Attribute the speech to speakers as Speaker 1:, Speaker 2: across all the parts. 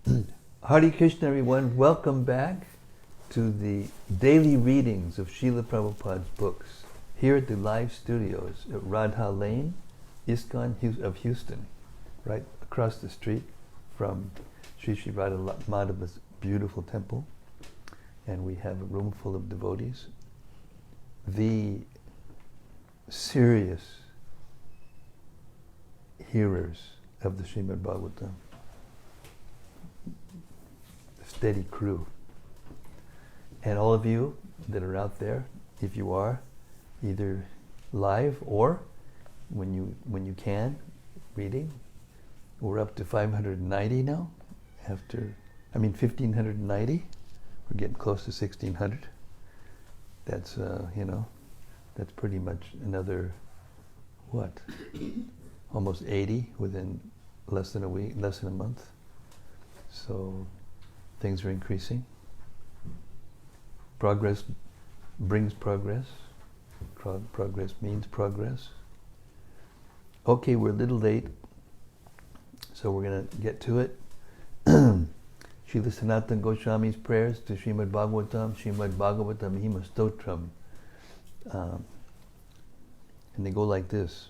Speaker 1: Hare Krishna, everyone. Welcome back to the daily readings of Srila Prabhupada's books here at the live studios at Radha Lane, ISKCON of Houston, right across the street from Sri Sri Radha Madhava's beautiful temple. And we have a room full of devotees. The serious hearers of the Srimad-Bhagavatam. The steady crew. And all of you that are out there, if you are, either live or when you can, reading. We're up to 590 now, 1,590. We're getting close to 1,600. That's, that's pretty much another, almost 80 within less than a week, less than a month. So things are increasing. Progress brings progress. Progress means progress. Okay, we're a little late, so we're going to get to it. Srila Sanatana Goswami's prayers to Srimad-Bhagavatam, Srimad-Bhagavatam Mahima Stotram. And they go like this.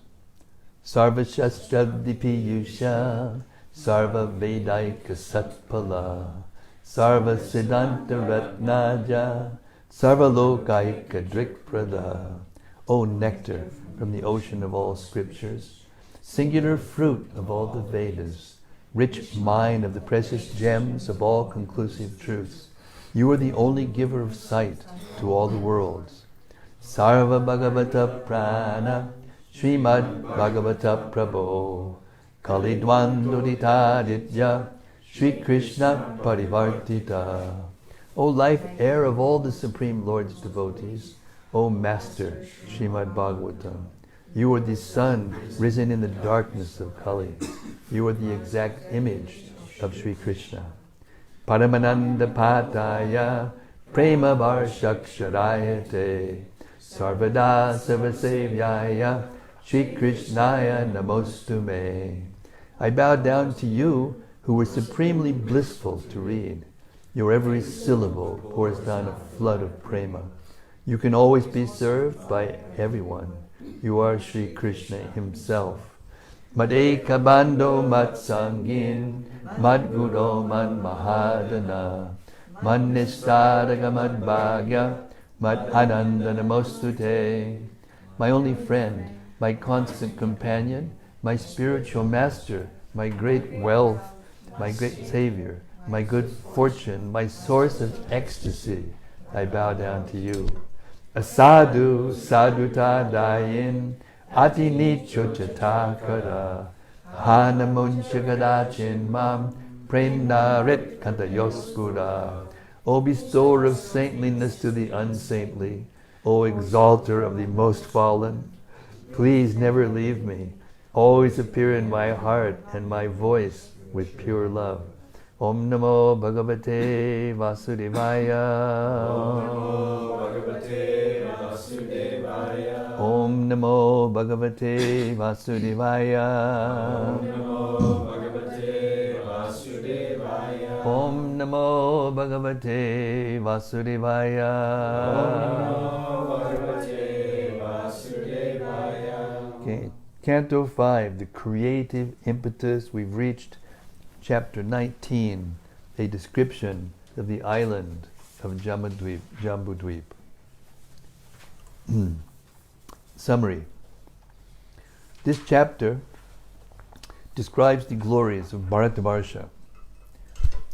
Speaker 1: Sarva Shastra Dipiyusha, Sarva Vedaika Satpala, Sarva Siddhanta Ratnaja, Sarva Lokaika Drikprada. O nectar from the ocean of all scriptures, singular fruit of all the Vedas, rich mine of the precious gems of all conclusive truths, you are the only giver of sight to all the worlds. Sarva Bhagavata Prana, Srimad Bhagavata Prabho, Kalidwanduditaditya, Sri Krishna Parivartita. O life air of all the Supreme Lord's devotees, O Master Srimad Bhagavatam, you are the sun risen in the darkness of Kali. You are the exact image of Sri Krishna. Paramananda Pataya, Prema Varshaksharayate, Sarvada Sarvasevyaya, Sri Krishnaya Namostume. I bow down to you who were supremely blissful to read. Your every syllable pours down a flood of prema. You can always be served by everyone. You are Sri Krishna himself. Madeka Bando Mat Sangin, Mad Guru Man Mahadana, Man Nistadaga Mad Bhagya, Mad Ananda Namostute. My only friend, my constant companion, my spiritual master, my great wealth, my great savior, my good fortune, my source of ecstasy, I bow down to you. Asadu Saduta Dayin, Ati Nicho Chatakara, Hanamunchagadachin Mam, Prendarit Kantayoskura. O bestower of saintliness to the unsaintly, O exalter of the most fallen, please never leave me. Always appear in my heart and my voice with pure love. Om Namo Bhagavate Vasudevaya. Om Namo Bhagavate Vasudevaya. Om Namo Bhagavate Vasudevaya. Okay, Canto 5, the creative impetus. We've reached Chapter 19, a description of the island of Jambudvipa. Summary. This chapter describes the glories of Bharatavarsha,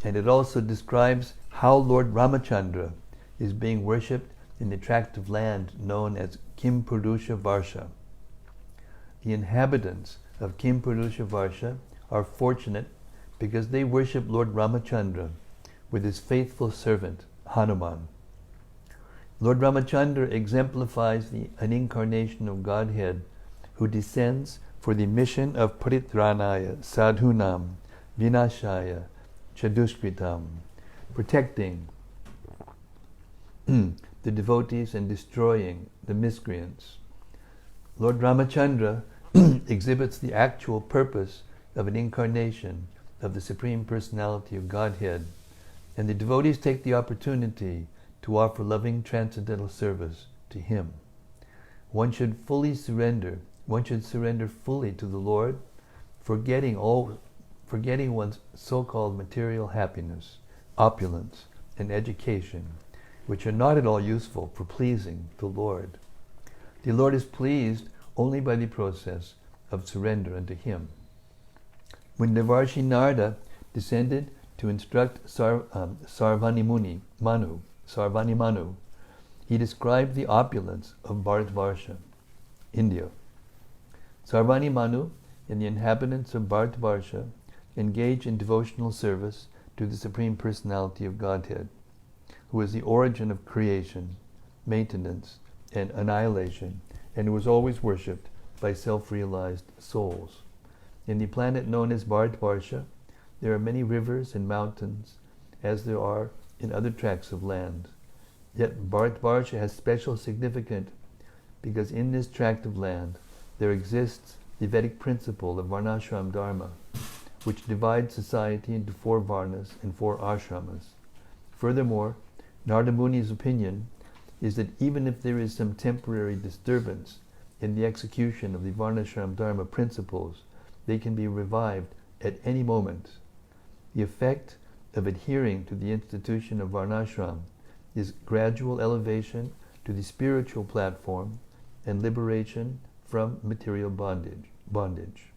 Speaker 1: and it also describes how Lord Ramachandra is being worshipped in the tract of land known as Kimpurusha Varsha. The inhabitants of Kimpurusha Varsha are fortunate because they worship Lord Ramachandra with his faithful servant, Hanuman. Lord Ramachandra exemplifies an incarnation of Godhead who descends for the mission of Paritranaya, Sadhunam, Vinashaya, Chaduskritam, protecting the devotees and destroying the miscreants. Lord Ramachandra exhibits the actual purpose of an incarnation of the Supreme Personality of Godhead, and the devotees take the opportunity to offer loving transcendental service to Him. One should surrender fully to the Lord, forgetting one's so-called material happiness, opulence, and education, which are not at all useful for pleasing the Lord. The Lord is pleased only by the process of surrender unto Him. When Devarshi Narada descended to instruct Sarvani Manu, he described the opulence of Bharatvarsha, India. Sarvani Manu and the inhabitants of Bharatvarsha engage in devotional service to the Supreme Personality of Godhead, who is the origin of creation, maintenance, and annihilation, and who is always worshipped by self-realized souls. In the planet known as Bharatvarsha, there are many rivers and mountains, as there are in other tracts of land. Yet Bharatvarsha has special significance because in this tract of land there exists the Vedic principle of Varnashram Dharma, which divides society into 4 Varnas and 4 Ashramas. Furthermore, Narada Muni's opinion is that even if there is some temporary disturbance in the execution of the Varnashram Dharma principles, they can be revived at any moment. The effect of adhering to the institution of Varnashram is gradual elevation to the spiritual platform and liberation from material bondage.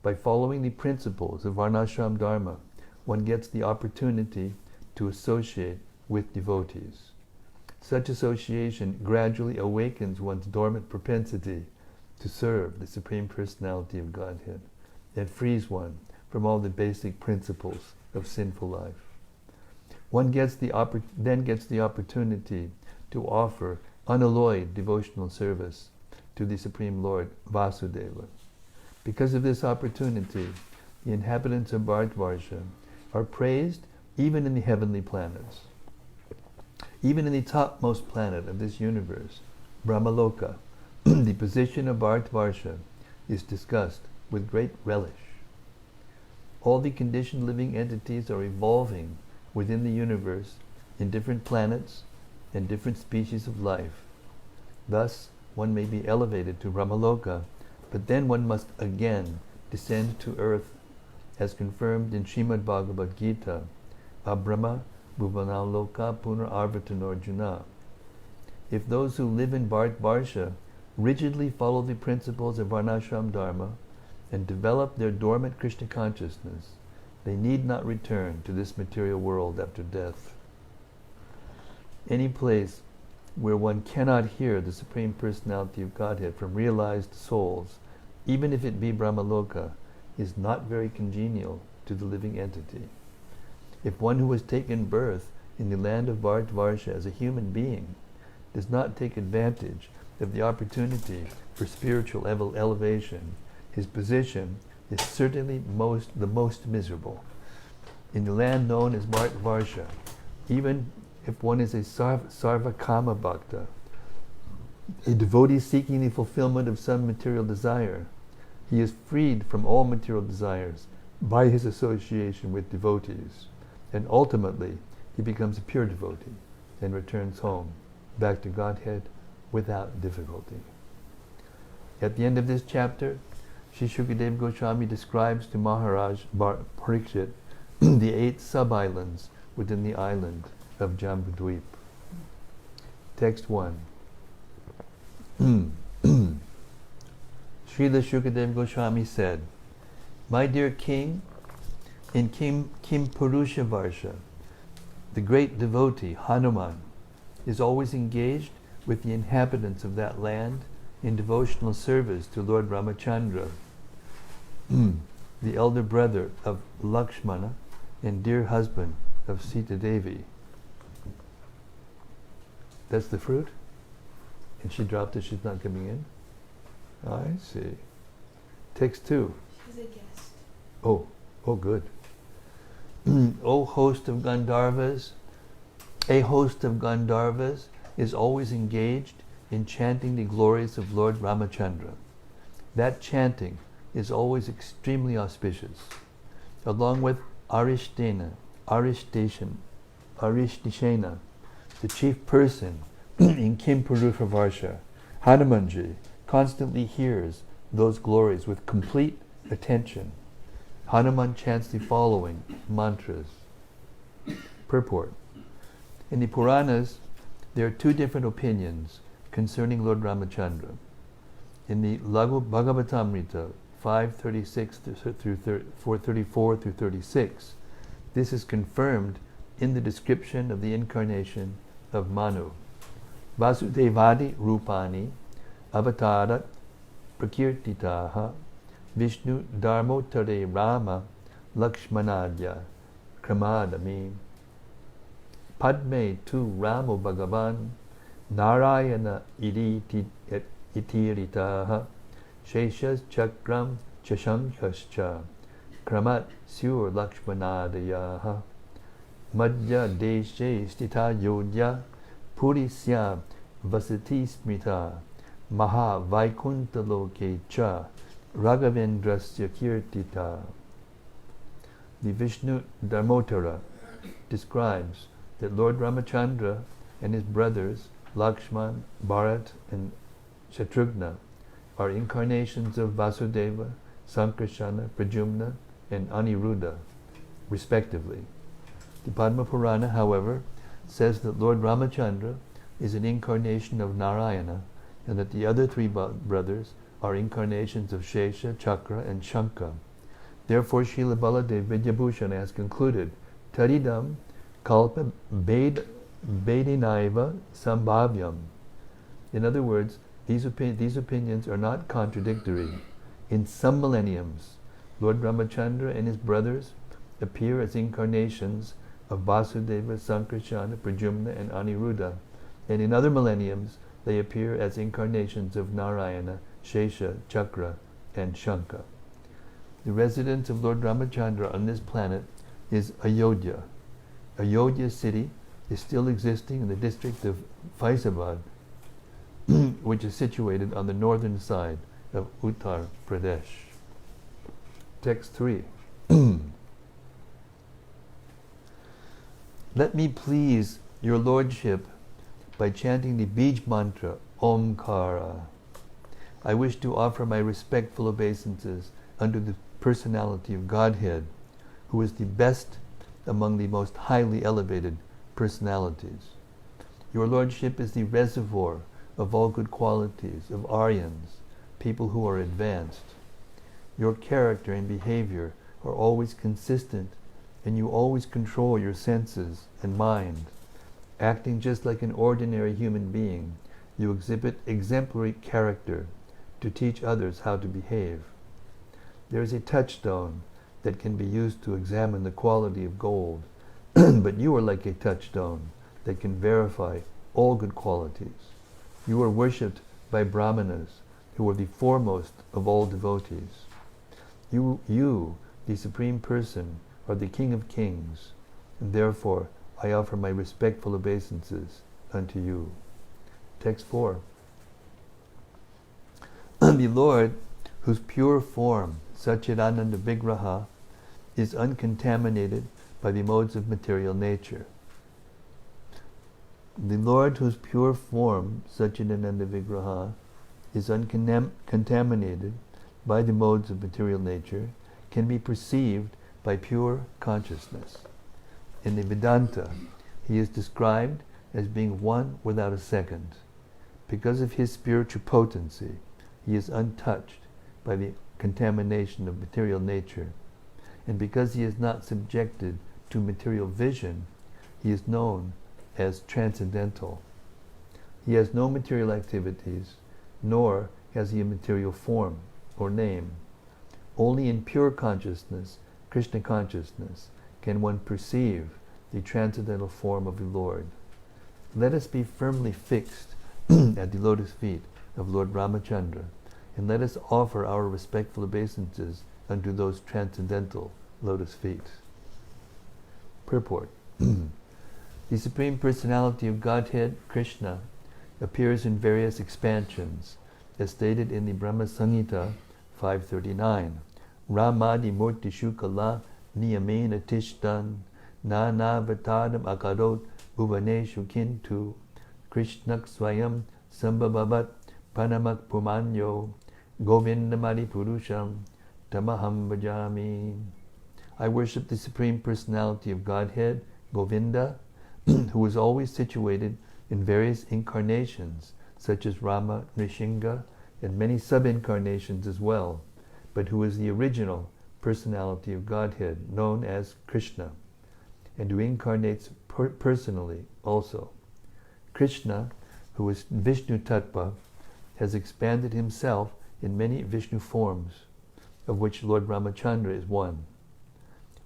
Speaker 1: By following the principles of Varnashram Dharma, one gets the opportunity to associate with devotees. Such association gradually awakens one's dormant propensity to serve the Supreme Personality of Godhead and frees one from all the basic principles of sinful life. One then gets the opportunity to offer unalloyed devotional service to the Supreme Lord Vasudeva. Because of this opportunity, the inhabitants of Bharatvarsha are praised even in the heavenly planets. Even in the topmost planet of this universe, Brahmaloka, the position of Bharatvarsha is discussed with great relish. All the conditioned living entities are evolving within the universe in different planets and different species of life. Thus, one may be elevated to Brahmaloka, but then one must again descend to earth, as confirmed in Srimad-Bhagavatam, Abrahma Bhuvanaloka Punar Arvatanarjuna. If those who live in Bharatvarsha rigidly follow the principles of Varnashram Dharma and develop their dormant Krishna consciousness, they need not return to this material world after death. Any place where one cannot hear the Supreme Personality of Godhead from realized souls, even if it be Brahmaloka, is not very congenial to the living entity. If one who has taken birth in the land of Bharatvarsha as a human being does not take advantage of the opportunity for spiritual elevation, his position is certainly the most miserable. In the land known as Bharatvarsha, even if one is a Sarvakama Bhakta, a devotee seeking the fulfillment of some material desire, he is freed from all material desires by his association with devotees, and ultimately he becomes a pure devotee and returns home, back to Godhead, without difficulty. At the end of this chapter, Sri Shukadeva Goswami describes to Maharaj Parikshit the 8 sub-islands within the island of Jambudvipa. Text 1. Srila Shukadeva Goswami said, "My dear king, in Kim Purusha Varsha, the great devotee Hanuman is always engaged with the inhabitants of that land in devotional service to Lord Ramachandra, the elder brother of Lakshmana and dear husband of Sita Devi." That's the fruit? And she dropped it, she's not coming in? I see. Text 2.
Speaker 2: She's a guest.
Speaker 1: Oh, good. O host of Gandharvas, a host of Gandharvas is always engaged in chanting the glories of Lord Ramachandra. That chanting is always extremely auspicious. along with Arishteshana, the chief person in Kimpurusha Hanumanji constantly hears those glories with complete attention. Hanuman chants the following mantras. Purport. In the Puranas, there are two different opinions concerning Lord Ramachandra. In the Bhagavatamrita 5:36 through 4:34 through 36, this is confirmed in the description of the incarnation of Manu. Vasudevadi Rupani Avatarat Prakirtitaha Vishnu Dharmotare Rama Lakshmanadya Kramadami Padme tu Ramo Bhagavan Narayana Itiritaha Sheshas Chakram Chashankhascha Kramat Sur Lakshmanadayaha Madhya Deshe Stita Yodhya Purisya Vasati Smrita Maha Vaikunta Loke Cha Raghavendrasya Kirtita. The Vishnu Dharmotara describes that Lord Ramachandra and his brothers Lakshman, Bharat and Shatrughna are incarnations of Vasudeva, Sankarsana, Pradyumna and Aniruddha, respectively. The Padma Purana, however, says that Lord Ramachandra is an incarnation of Narayana and that the other three brothers are incarnations of Shesha, Chakra and Shanka. Therefore, Srila Baladev Vidyabhushan has concluded, Taridam kalpa bedinaiva sambhavyam. In other words, these opinions are not contradictory. In some millenniums, Lord Ramachandra and his brothers appear as incarnations of Vasudeva, Sankarsana, Pradyumna and Aniruddha, and in other millenniums they appear as incarnations of Narayana, Shesha, Chakra and Shanka. The residence of Lord Ramachandra on this planet is Ayodhya. Ayodhya city is still existing in the district of Faizabad, which is situated on the northern side of Uttar Pradesh. Text 3. Let me please your lordship by chanting the Bij mantra Omkara. I wish to offer my respectful obeisances unto the personality of Godhead, who is the best among the most highly elevated personalities. Your lordship is the reservoir of all good qualities, of Aryans, people who are advanced. Your character and behavior are always consistent, and you always control your senses and mind. Acting just like an ordinary human being, you exhibit exemplary character to teach others how to behave. There is a touchstone that can be used to examine the quality of gold, but you are like a touchstone that can verify all good qualities. You are worshipped by Brahmanas, who are the foremost of all devotees. You, the Supreme Person, are the King of Kings, and therefore I offer my respectful obeisances unto you. Text 4. The Lord, whose pure form, Satchidananda Vigraha, is uncontaminated by the modes of material nature. The Lord, whose pure form, Satchidananda Vigraha, is uncontaminated by the modes of material nature, can be perceived by pure consciousness. In the Vedanta, he is described as being one without a second. Because of his spiritual potency, he is untouched by the contamination of material nature, and because he is not subjected to material vision, he is known as transcendental. He has no material activities, nor has he a material form or name. Only in pure consciousness, Krishna consciousness, can one perceive the transcendental form of the Lord. Let us be firmly fixed at the lotus feet of Lord Ramachandra, and let us offer our respectful obeisances unto those transcendental lotus feet. Purport. The Supreme Personality of Godhead, Krishna, appears in various expansions, as stated in the Brahma Samhita 539. Ramadi Murti Shukala niyamena tishtan nana vatadam akarot bhuvaneshu kintu krishnak swayam sambhavat panamak pumanyo govindamadi purusham tamaham bhajami. I worship the Supreme Personality of Godhead, Govinda, who is always situated in various incarnations, such as Rama, Nrsimha, and many sub-incarnations as well, but who is the original personality of Godhead, known as Krishna, and who incarnates personally also. Krishna, who is Vishnu Tattva, has expanded himself in many Vishnu forms, of which Lord Ramachandra is one.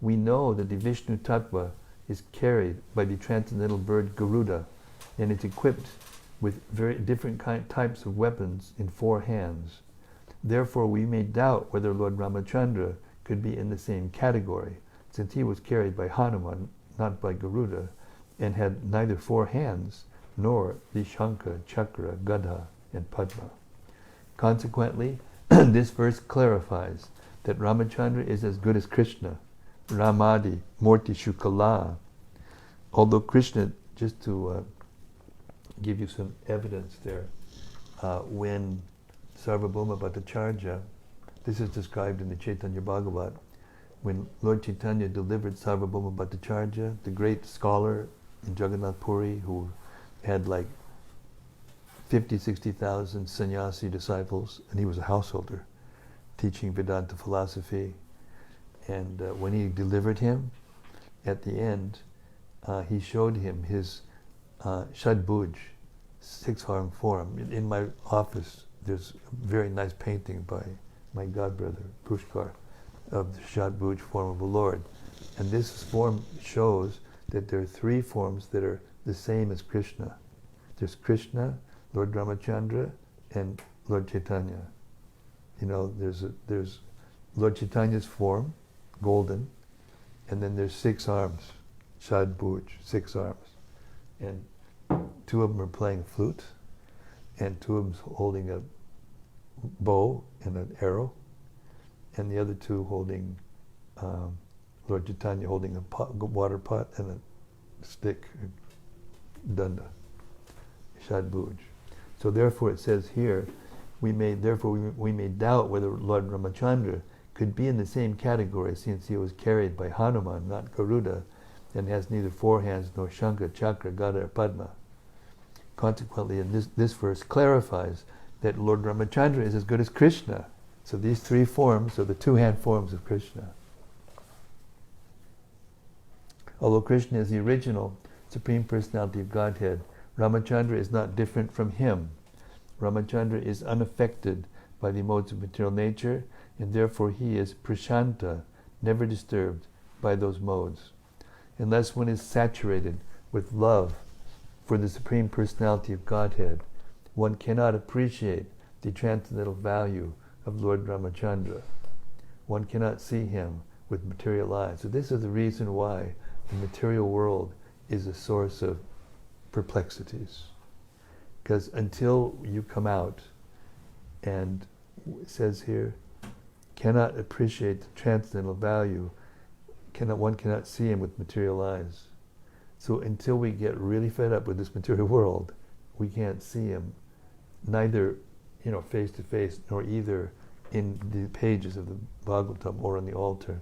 Speaker 1: We know that the Vishnu Tattva is carried by the transcendental bird Garuda, and is equipped with very different types of weapons in 4 hands. Therefore, we may doubt whether Lord Ramachandra could be in the same category, since he was carried by Hanuman, not by Garuda, and had neither 4 hands, nor the Shankha, Chakra, Gadha, and Padma. Consequently, this verse clarifies that Ramachandra is as good as Krishna, Ramadi, Morti Shukala. Although Krishna, just to give you some evidence there, when Sarvabhauma Bhattacharya, this is described in the Chaitanya Bhagavat, when Lord Chaitanya delivered Sarvabhauma Bhattacharya, the great scholar in Jagannath Puri, who had like 50,000-60,000 sannyasi disciples, and he was a householder teaching Vedanta philosophy. And when he delivered him, at the end, he showed him his Shadbhuj, 6-armed form. In my office, there's a very nice painting by my godbrother, Pushkar, of the Shadbhuj form of the Lord. And this form shows that there are 3 forms that are the same as Krishna. There's Krishna, Lord Ramachandra, and Lord Chaitanya. You know, there's Lord Chaitanya's form, golden, and then there's 6 arms, Shadbhuj, 6 arms. And 2 of them are playing flute, and 2 of them holding a bow and an arrow, and the other 2 holding, Lord Chaitanya holding a water pot and a stick, danda, Shadbhuj. So therefore it says here, we may doubt whether Lord Ramachandra could be in the same category, since he was carried by Hanuman, not Garuda, and has neither 4 hands nor Shankha, Chakra, Gada, or Padma. Consequently, and this verse clarifies that Lord Ramachandra is as good as Krishna. So these 3 forms are the 2-hand forms of Krishna. Although Krishna is the original Supreme Personality of Godhead, Ramachandra is not different from him. Ramachandra is unaffected by the modes of material nature, and therefore he is prashanta, never disturbed by those modes. Unless one is saturated with love for the Supreme Personality of Godhead, one cannot appreciate the transcendental value of Lord Ramachandra. One cannot see him with material eyes. So this is the reason why the material world is a source of perplexities. Because until you come out, and it says here, cannot appreciate the transcendental value, one cannot see him with material eyes. So until we get really fed up with this material world, we can't see him, neither face to face, nor either in the pages of the Bhagavatam or on the altar.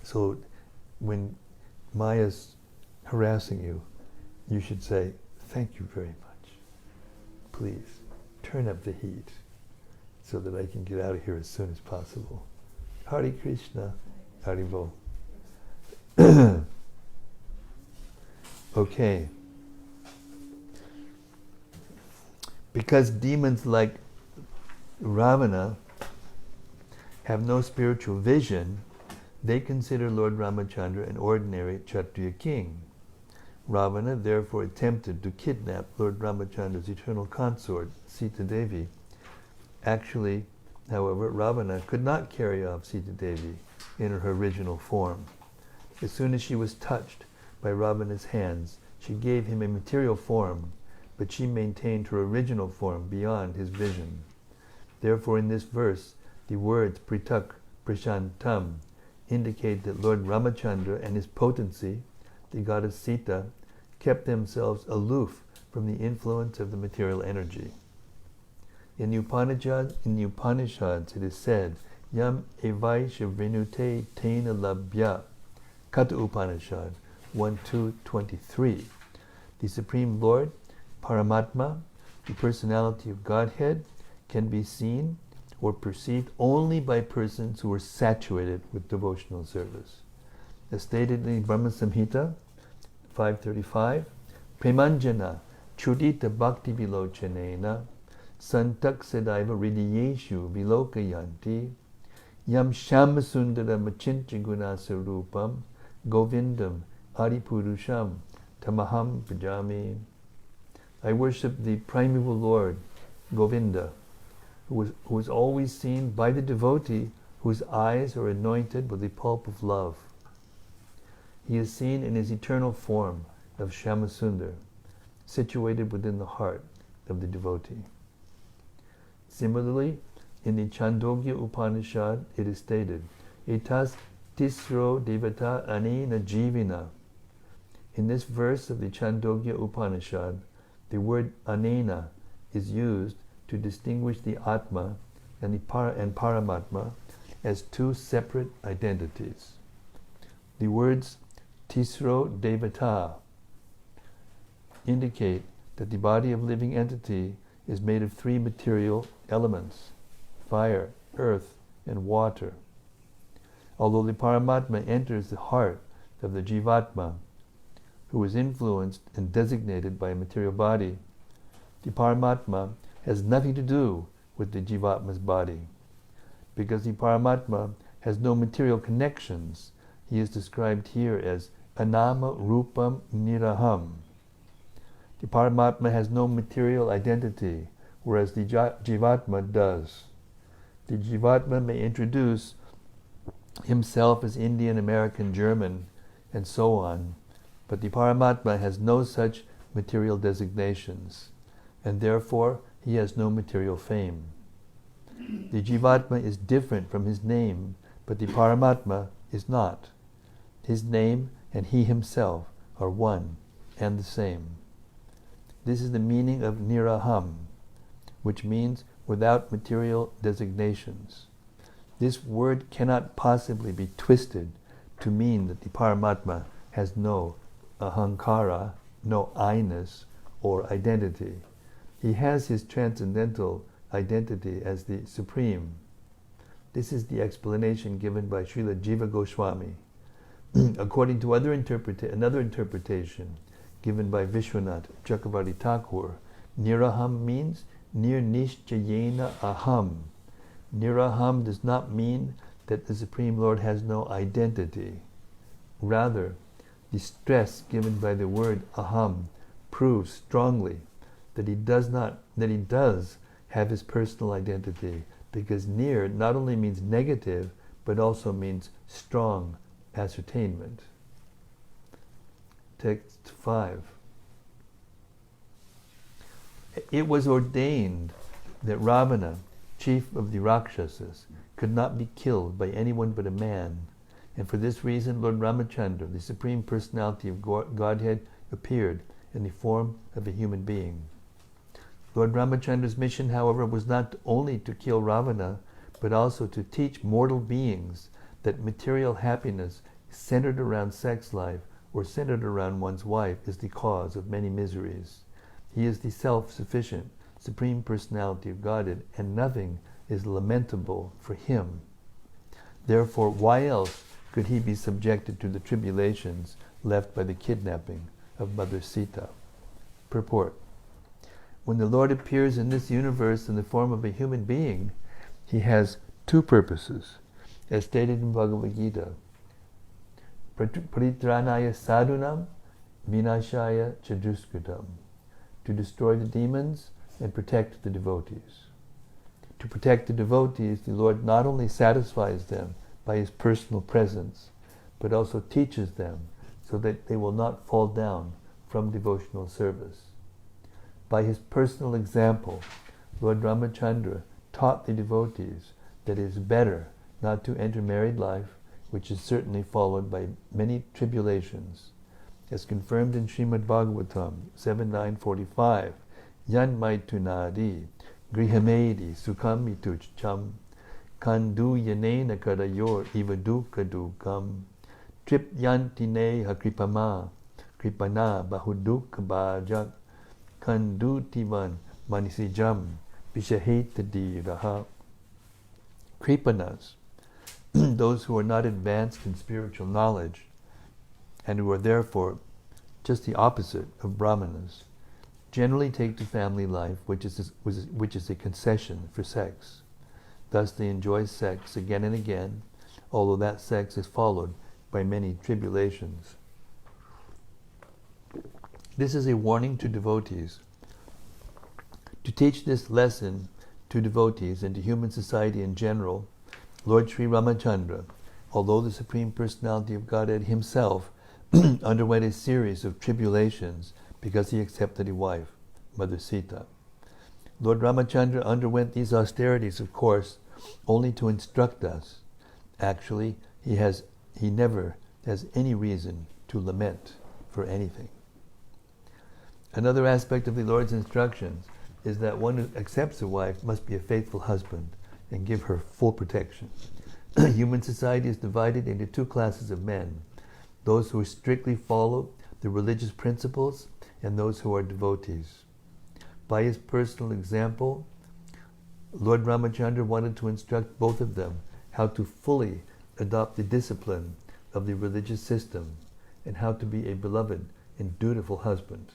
Speaker 1: So when Maya's harassing you, you should say, thank you very much. Please, turn up the heat so that I can get out of here as soon as possible. Hare Krishna, Hare Bo. Okay. Because demons like Ravana have no spiritual vision, they consider Lord Ramachandra an ordinary Kshatriya king. Ravana therefore attempted to kidnap Lord Ramachandra's eternal consort, Sita Devi. Actually, however, Ravana could not carry off Sita Devi in her original form. As soon as she was touched by Ravana's hands, she gave him a material form, but she maintained her original form beyond his vision. Therefore, in this verse, the words Pritak Prashantam, indicate that Lord Ramachandra and his potency, the goddess Sita, kept themselves aloof from the influence of the material energy. In the Upanishads it is said, Yam evaisha vrinute tena labhya, Kata Upanishad 1:2-23. The Supreme Lord, Paramatma, the personality of Godhead, can be seen or perceived only by persons who are saturated with devotional service. As stated in Brahma Samhita 5:35, Premanjana chudita bhakti vilochanena santak sedaiva ridiyeshu vilokayanti yam shamasundara machincha gunasa rupam govindam adipurusham tamaham bhajami. I worship the primeval Lord, Govinda, who is always seen by the devotee whose eyes are anointed with the pulp of love. He is seen in his eternal form of Shamasundar, situated within the heart of the devotee. Similarly, in the Chandogya Upanishad it is stated, Etas tisro devata anena jivina. In this verse of the Chandogya Upanishad, the word anena is used to distinguish the Atma and Paramatma as two separate identities. The words Tisro Devata indicate that the body of living entity is made of three material elements, fire, earth, and water. Although the Paramatma enters the heart of the Jivatma, who is influenced and designated by a material body, the Paramatma has nothing to do with the Jivatma's body. Because the Paramatma has no material connections, he is described here as Anama Rupam Niraham. The Paramatma has no material identity, whereas the Jivatma does. The Jivatma may introduce himself as Indian, American, German, and so on, but the Paramatma has no such material designations, and therefore he has no material fame. The Jivatma is different from his name, but the Paramatma is not. His name and he himself are one and the same. This is the meaning of Niraham, which means without material designations. This word cannot possibly be twisted to mean that the Paramatma has no ahankara, no I-ness or identity. He has his transcendental identity as the Supreme. This is the explanation given by Srila Jiva Goswami. According to another interpretation given by Vishwanath Chakravarti Thakur, Niraham means Nir Nishchayena Aham. Niraham does not mean that the Supreme Lord has no identity. Rather, the stress given by the word Aham proves strongly that he does have his personal identity, because Nir not only means negative, but also means strong ascertainment. Text 5. It was ordained that Ravana, chief of the Rakshasas, could not be killed by anyone but a man, and for this reason Lord Ramachandra, the Supreme Personality of Godhead, appeared in the form of a human being. Lord Ramachandra's mission, however, was not only to kill Ravana, but also to teach mortal beings that material happiness centered around sex life or centered around one's wife is the cause of many miseries. He is the self-sufficient, Supreme Personality of Godhead, and nothing is lamentable for him. Therefore, why else could he be subjected to the tribulations left by the kidnapping of Mother Sita? Purport. When the Lord appears in this universe in the form of a human being, he has two purposes, as stated in Bhagavad Gita. Paritranaya sadhunam vinashaya chaduskritam, to destroy the demons and protect the devotees. To protect the devotees, the Lord not only satisfies them by his personal presence, but also teaches them so that they will not fall down from devotional service. By his personal example, Lord Ramachandra taught the devotees that it is better not to enter married life, which is certainly followed by many tribulations. As confirmed in Srimad-Bhagavatam 7.9.45, Yan maitunadi, grihamedi sukhamitu cham, kandu yanena kadayor ivaduka dukam, trip yantine hakripama, kripana bahuduk bajak, kandu tivan manisijam, vishahetadi raha. Kripanas, those who are not advanced in spiritual knowledge, and who are therefore just the opposite of brahmanas, generally take to family life, which is a concession for sex. Thus they enjoy sex again and again, although that sex is followed by many tribulations. This is a warning to devotees. To teach this lesson to devotees and to human society in general, Lord Sri Ramachandra, although the Supreme Personality of Godhead himself underwent a series of tribulations because he accepted a wife, Mother Sita. Lord Ramachandra underwent these austerities, of course, only to instruct us. Actually, he never has any reason to lament for anything. Another aspect of the Lord's instructions is that one who accepts a wife must be a faithful husband and give her full protection. Human society is divided into two classes of men: those who strictly follow the religious principles and those who are devotees. By his personal example, Lord Ramachandra wanted to instruct both of them how to fully adopt the discipline of the religious system and how to be a beloved and dutiful husband.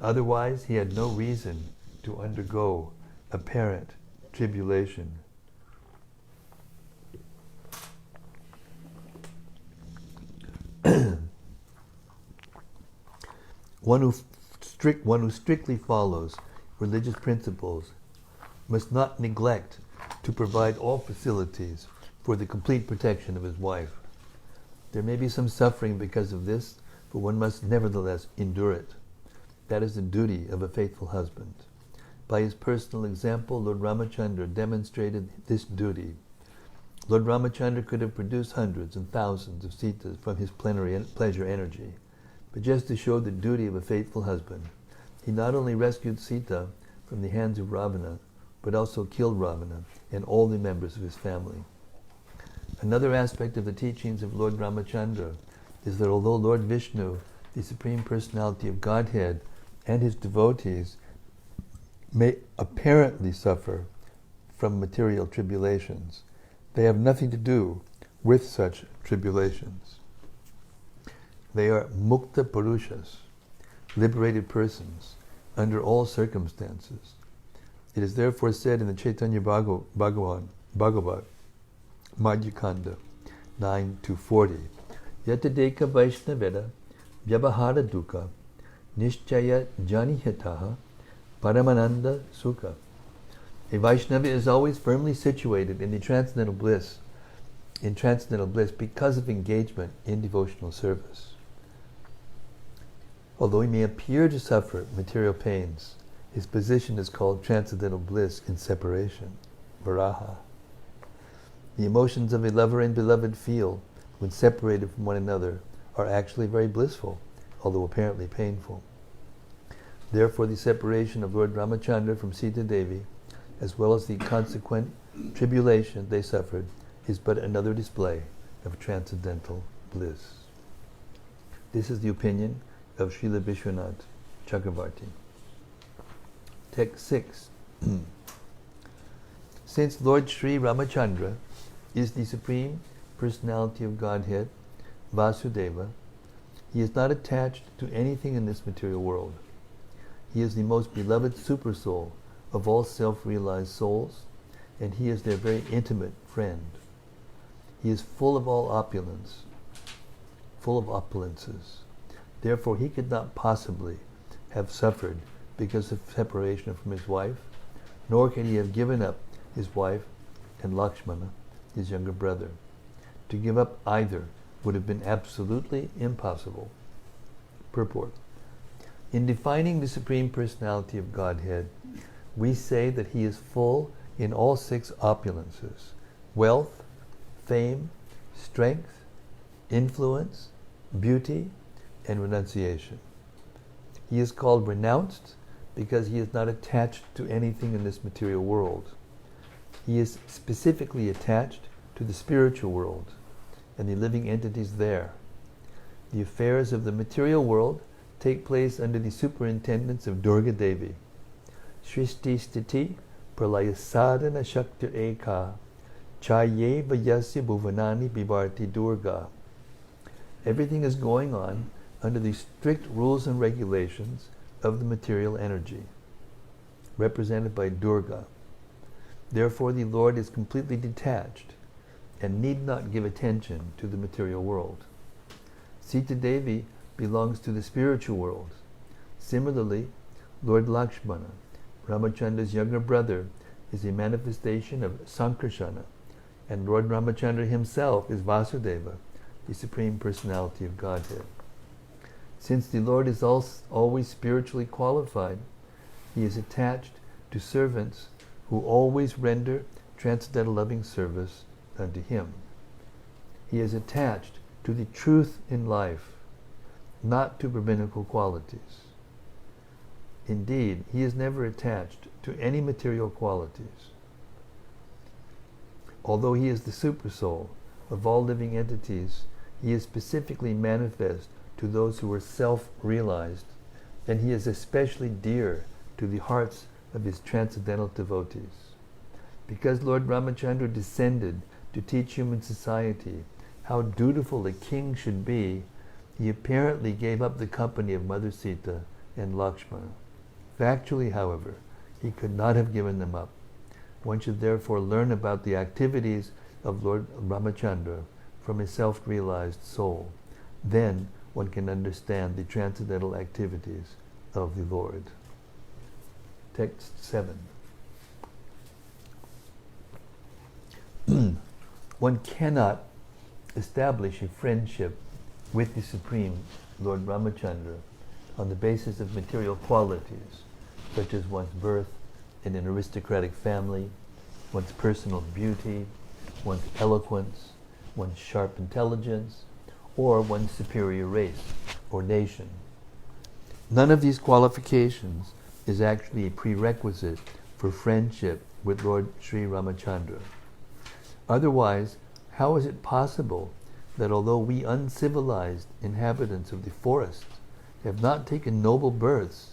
Speaker 1: Otherwise, he had no reason to undergo apparent tribulation. One who strictly follows religious principles must not neglect to provide all facilities for the complete protection of his wife. There may be some suffering because of this, but one must nevertheless endure it. That is the duty of a faithful husband. By his personal example, Lord Ramachandra demonstrated this duty. Lord Ramachandra could have produced hundreds and thousands of Sitas from his plenary pleasure energy, but just to show the duty of a faithful husband, he not only rescued Sita from the hands of Ravana, but also killed Ravana and all the members of his family. Another aspect of the teachings of Lord Ramachandra is that although Lord Vishnu, the Supreme Personality of Godhead, and his devotees may apparently suffer from material tribulations, they have nothing to do with such tribulations. They are mukta purushas, liberated persons, under all circumstances. It is therefore said in the Chaitanya Bhagavat, Madhyakanda 9-40, Yatadeka Vaishnaveda Vyabhara Dukkha Nishchaya Janihataha Paramananda Sukha. A Vaishnava is always firmly situated in transcendental bliss because of engagement in devotional service. Although he may appear to suffer material pains, his position is called transcendental bliss in separation, varaha. The emotions of a lover and beloved feel when separated from one another are actually very blissful, although apparently painful. Therefore, the separation of Lord Ramachandra from Sita Devi, as well as the consequent tribulation they suffered, is but another display of transcendental bliss. This is the opinion of Srila Vishwanath Chakravarti. Text 6. Since Lord Sri Ramachandra is the Supreme Personality of Godhead, Vasudeva, he is not attached to anything in this material world. He is the most beloved supersoul of all self-realized souls, and he is their very intimate friend. He is full of all opulence, full of opulences. Therefore, he could not possibly have suffered because of separation from his wife, nor could he have given up his wife and Lakshmana, his younger brother. To give up either would have been absolutely impossible. Purport. In defining the Supreme Personality of Godhead, we say that he is full in all six opulences, wealth, fame, strength, influence, beauty, and renunciation. He is called renounced because he is not attached to anything in this material world. He is specifically attached to the spiritual world and the living entities there. The affairs of the material world take place under the superintendence of Durga Devi. Shrishti Stiti Pralaya Sadhana Shakti Eka Chaye Vayasya Bhuvanani Bivarti Durga. Everything is going on under the strict rules and regulations of the material energy, represented by Durga. Therefore, the Lord is completely detached and need not give attention to the material world. Sita Devi belongs to the spiritual world. Similarly, Lord Lakshmana, Ramachandra's younger brother, is a manifestation of Sankarsana, and Lord Ramachandra himself is Vasudeva, the Supreme Personality of Godhead. Since the Lord is always spiritually qualified, he is attached to servants who always render transcendental loving service unto him. He is attached to the truth in life, not to rabbinical qualities. Indeed, he is never attached to any material qualities. Although he is the supersoul of all living entities, he is specifically manifest to those who are self-realized, and he is especially dear to the hearts of his transcendental devotees. Because Lord Ramachandra descended to teach human society how dutiful a king should be, he apparently gave up the company of Mother Sita and Lakshmana. Factually, however, he could not have given them up. One should therefore learn about the activities of Lord Ramachandra from a self-realized soul. Then one can understand the transcendental activities of the Lord. Text 7. One cannot establish a friendship with the Supreme Lord Ramachandra on the basis of material qualities, such as one's birth in an aristocratic family, one's personal beauty, one's eloquence, one's sharp intelligence, or one's superior race or nation. None of these qualifications is actually a prerequisite for friendship with Lord Sri Ramachandra. Otherwise, how is it possible that although we uncivilized inhabitants of the forest have not taken noble births,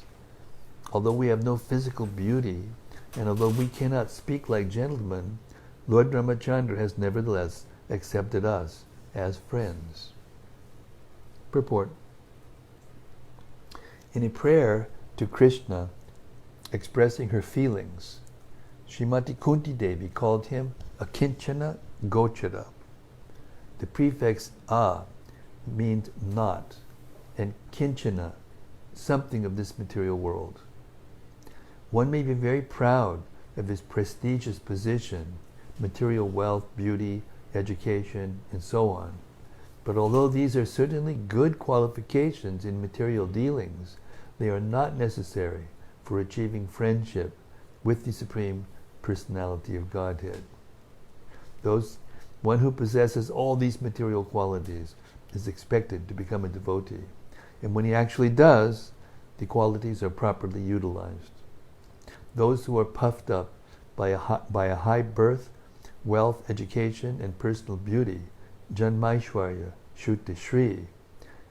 Speaker 1: although we have no physical beauty, and although we cannot speak like gentlemen, Lord Ramachandra has nevertheless accepted us as friends? Purport. In a prayer to Krishna expressing her feelings, Srimati Kunti Devi called him Akinchana Gochara. The prefix a means not, and kinchana, something of this material world. One may be very proud of his prestigious position, material wealth, beauty, education, and so on. But although these are certainly good qualifications in material dealings, they are not necessary for achieving friendship with the Supreme Personality of Godhead. One who possesses all these material qualities is expected to become a devotee. And when he actually does, the qualities are properly utilized. Those who are puffed up by a high birth, wealth, education, and personal beauty, Janmaishwarya, Shuddha Shri,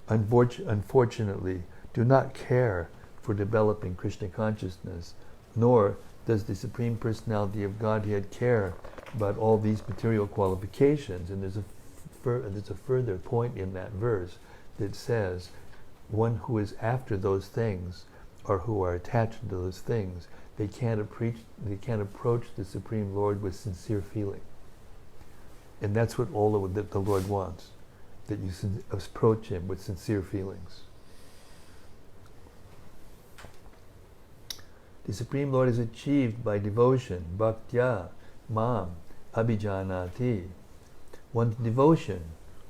Speaker 1: unfortunately do not care for developing Krishna consciousness, nor does the Supreme Personality of Godhead care about all these material qualifications. And there's a further point in that verse that says, one who is after those things, or who are attached to those things, they can't approach the Supreme Lord with sincere feeling. And that's what all that the Lord wants, that you approach him with sincere feelings. The Supreme Lord is achieved by devotion, bhaktya, mam, abhijanati. One's devotion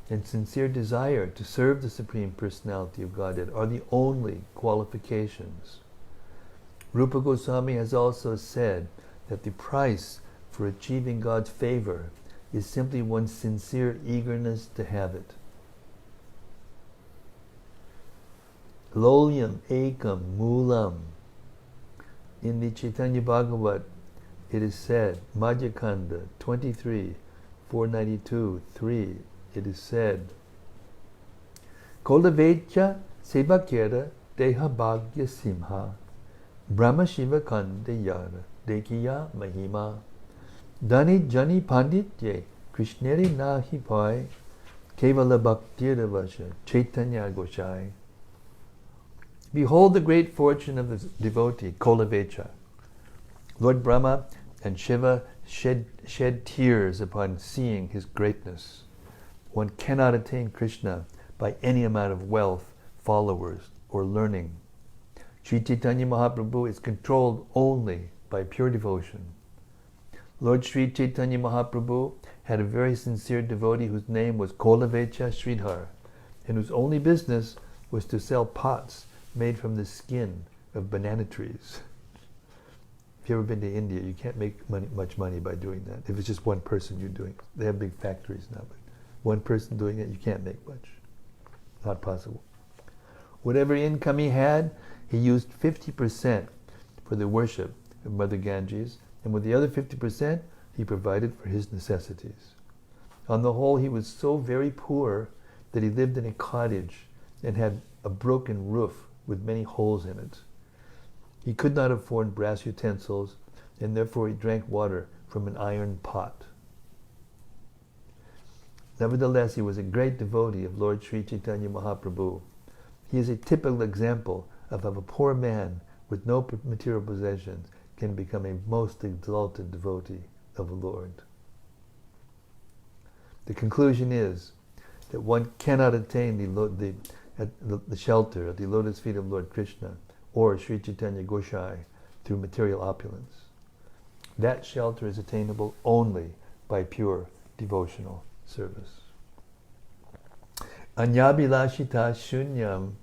Speaker 1: and sincere desire to serve the Supreme Personality of Godhead are the only qualifications. Rupa Goswami has also said that the price for achieving God's favor is simply one's sincere eagerness to have it. Lolyam ekam mulam. In the Chaitanya Bhagavat, it is said, Madhyakanda 23, 492, 3, it is said, Kolavecha Sebakera Deha Bhagya Simha Brahma Shiva Kande Yara Dekiya Mahima Dani Jani Panditye Krishneri Nahi Pai Kevala Bhaktira Vasha Chaitanya Goshai. Behold the great fortune of the devotee, Kolavecha. Lord Brahma and Shiva shed tears upon seeing his greatness. One cannot attain Krishna by any amount of wealth, followers, or learning. Sri Chaitanya Mahaprabhu is controlled only by pure devotion. Lord Sri Chaitanya Mahaprabhu had a very sincere devotee whose name was Kolavecha Sridhar, and whose only business was to sell pots made from the skin of banana trees. If you've ever been to India, you can't make much money by doing that. If it's just one person you're doing, they have big factories now, but one person doing it, you can't make much. Not possible. Whatever income he had, he used 50% for the worship of Mother Ganges, and with the other 50%, he provided for his necessities. On the whole, he was so very poor that he lived in a cottage and had a broken roof with many holes in it. He could not afford brass utensils, and therefore he drank water from an iron pot. Nevertheless, he was a great devotee of Lord Sri Chaitanya Mahaprabhu. He is a typical example of how a poor man with no material possessions can become a most exalted devotee of the Lord. The conclusion is that one cannot attain the shelter of the lotus feet of Lord Krishna or Sri Chaitanya Gosai through material opulence. That shelter is attainable only by pure devotional service. Anyabhilashita shunyam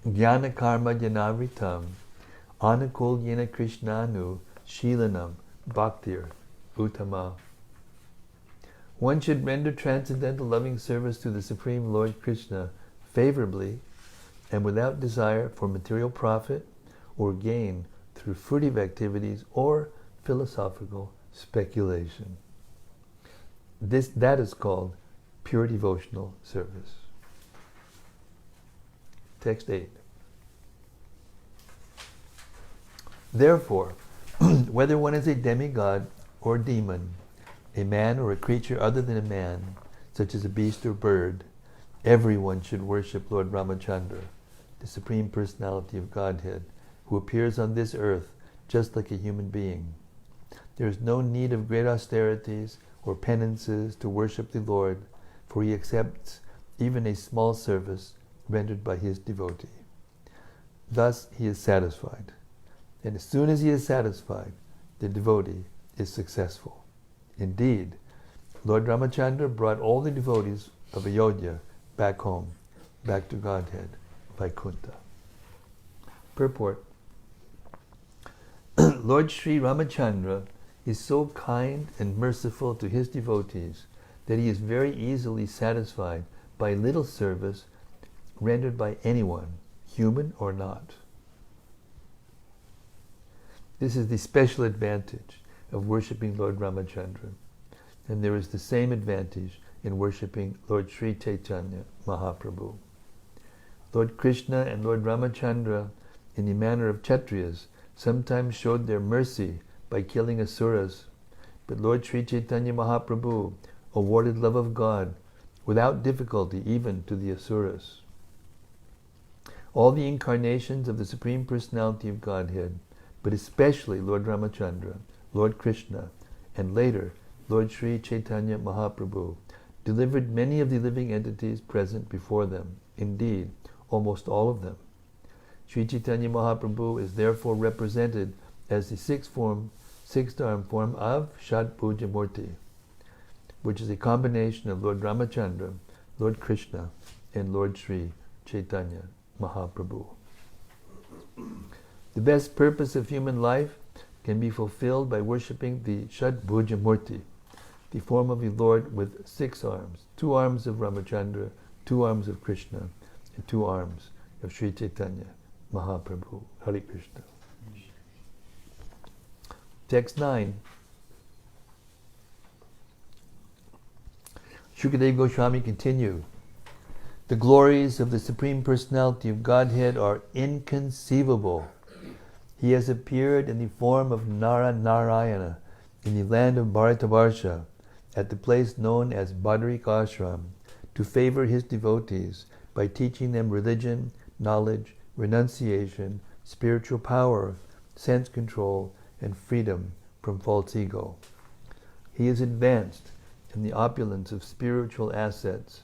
Speaker 1: jnana karma janavritam anukul yena krishnanu shilanam bhaktir uttama. One should render transcendental loving service to the Supreme Lord Krishna favorably and without desire for material profit or gain through fruitive activities or philosophical speculation. That is called pure devotional service. Text 8. Therefore, whether one is a demigod or demon, a man or a creature other than a man, such as a beast or bird, everyone should worship Lord Ramachandra, the Supreme Personality of Godhead, who appears on this earth just like a human being. There is no need of great austerities or penances to worship the Lord, for he accepts even a small service rendered by his devotee. Thus he is satisfied. And as soon as he is satisfied, the devotee is successful. Indeed, Lord Ramachandra brought all the devotees of Ayodhya back home, back to Godhead, Vaikuntha. Purport. Lord Sri Ramachandra is so kind and merciful to his devotees that he is very easily satisfied by little service rendered by anyone, human or not. This is the special advantage of worshipping Lord Ramachandra, and there is the same advantage in worshipping Lord Sri Chaitanya Mahaprabhu. Lord Krishna and Lord Ramachandra, in the manner of Kshatriyas, sometimes showed their mercy by killing asuras, but Lord Sri Chaitanya Mahaprabhu awarded love of God without difficulty even to the asuras. All the incarnations of the Supreme Personality of Godhead, but especially Lord Ramachandra, Lord Krishna, and later Lord Sri Chaitanya Mahaprabhu, delivered many of the living entities present before them, indeed, almost all of them. Sri Chaitanya Mahaprabhu is therefore represented as the sixth-arm form of Shadbhuja Murti, which is a combination of Lord Ramachandra, Lord Krishna, and Lord Sri Chaitanya Mahaprabhu. The best purpose of human life can be fulfilled by worshipping the Shadbhuja Murti, the form of the Lord with 6 arms, 2 arms of Ramachandra, 2 arms of Krishna, and 2 arms of Sri Chaitanya Mahaprabhu. Hare Krishna. Text 9. Shukadeva Goswami continued, the glories of the Supreme Personality of Godhead are inconceivable. He has appeared in the form of Narayana in the land of Bharatavarsha, at the place known as Badarik Ashram, to favor his devotees by teaching them religion, knowledge, renunciation, spiritual power, sense control, and freedom from false ego. He is advanced in the opulence of spiritual assets,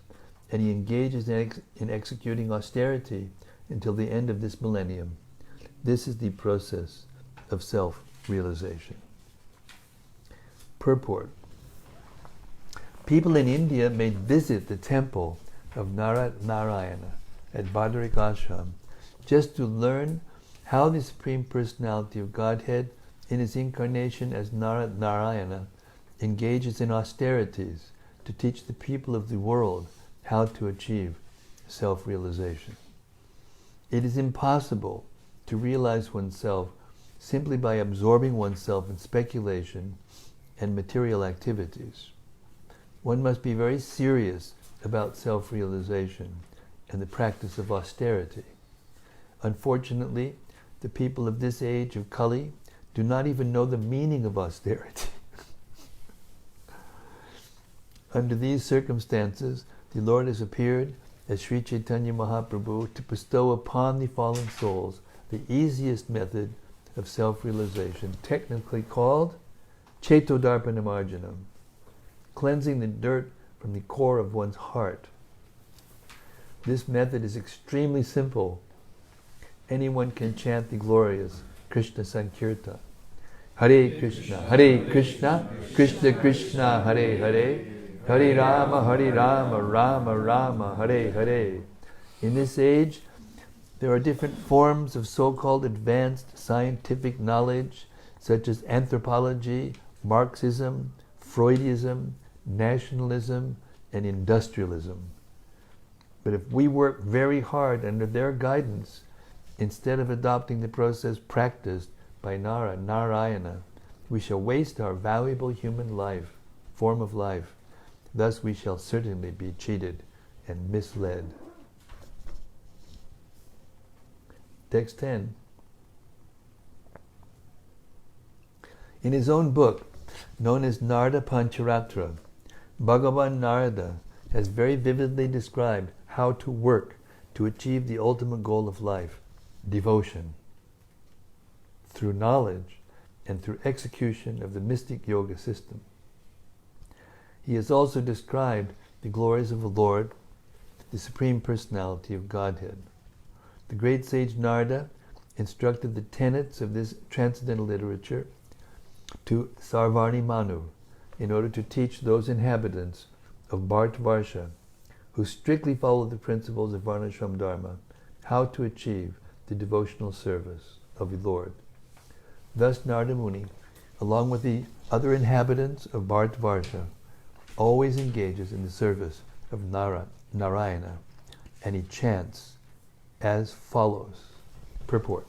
Speaker 1: and he engages in executing austerity until the end of this millennium. This is the process of self-realization. Purport. People in India may visit the temple of Narayana at Badarik Ashram just to learn how the Supreme Personality of Godhead in his incarnation as Narayana engages in austerities to teach the people of the world how to achieve self-realization. It is impossible to realize oneself simply by absorbing oneself in speculation and material activities. One must be very serious about self-realization and the practice of austerity. Unfortunately, the people of this age of Kali do not even know the meaning of austerity. Under these circumstances, the Lord has appeared as Sri Chaitanya Mahaprabhu to bestow upon the fallen souls the easiest method of self-realization, technically called Chaitodarpanamarjanam, cleansing the dirt from the core of one's heart. This method is extremely simple. Anyone can chant the glorious Krishna Sankirtan. Hare Krishna, Krishna Krishna, Hare Hare, Hare Rama, Rama Rama, Hare Hare. In this age, there are different forms of so-called advanced scientific knowledge, such as anthropology, Marxism, Freudism, nationalism, and industrialism. But if we work very hard under their guidance, instead of adopting the process practiced by Narayana, we shall waste our valuable human life, form of life. Thus we shall certainly be cheated and misled. Text 10. In his own book, known as Narada Pancharatra, Bhagavan Narada has very vividly described how to work to achieve the ultimate goal of life, devotion, through knowledge and through execution of the mystic yoga system. He has also described the glories of the Lord, the Supreme Personality of Godhead. The great sage Narada instructed the tenets of this transcendental literature to Sarvarni Manu in order to teach those inhabitants of Bharatavarsha who strictly follow the principles of Varnashram Dharma how to achieve the devotional service of the Lord. Thus Narada Muni, along with the other inhabitants of Bharatavarsha, always engages in the service of Narayana, and he chants as follows. Purport.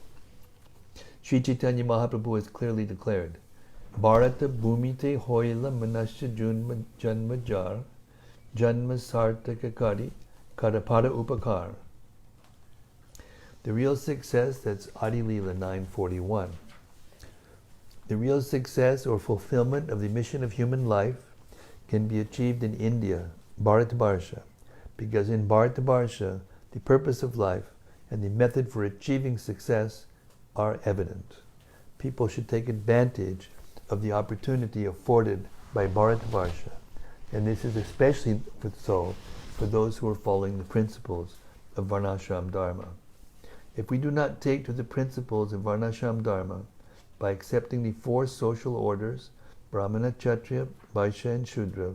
Speaker 1: Sri Chaitanya Mahaprabhu has clearly declared, Bharata Bhumite Hoila Manasya Janma Jar Janma Sartaka Kari Karapada Upakar. The real success, that's Adi Leela 941. The real success or fulfillment of the mission of human life can be achieved in India, Bharatavarsha, because in Bharatavarsha, the purpose of life and the method for achieving success are evident. People should take advantage of the opportunity afforded by Bharatavarsha, and this is especially so for those who are following the principles of Varnashram Dharma. If we do not take to the principles of Varnashram Dharma by accepting the 4 social orders, Brahmana, Kshatriya, Vaishya, and Shudra,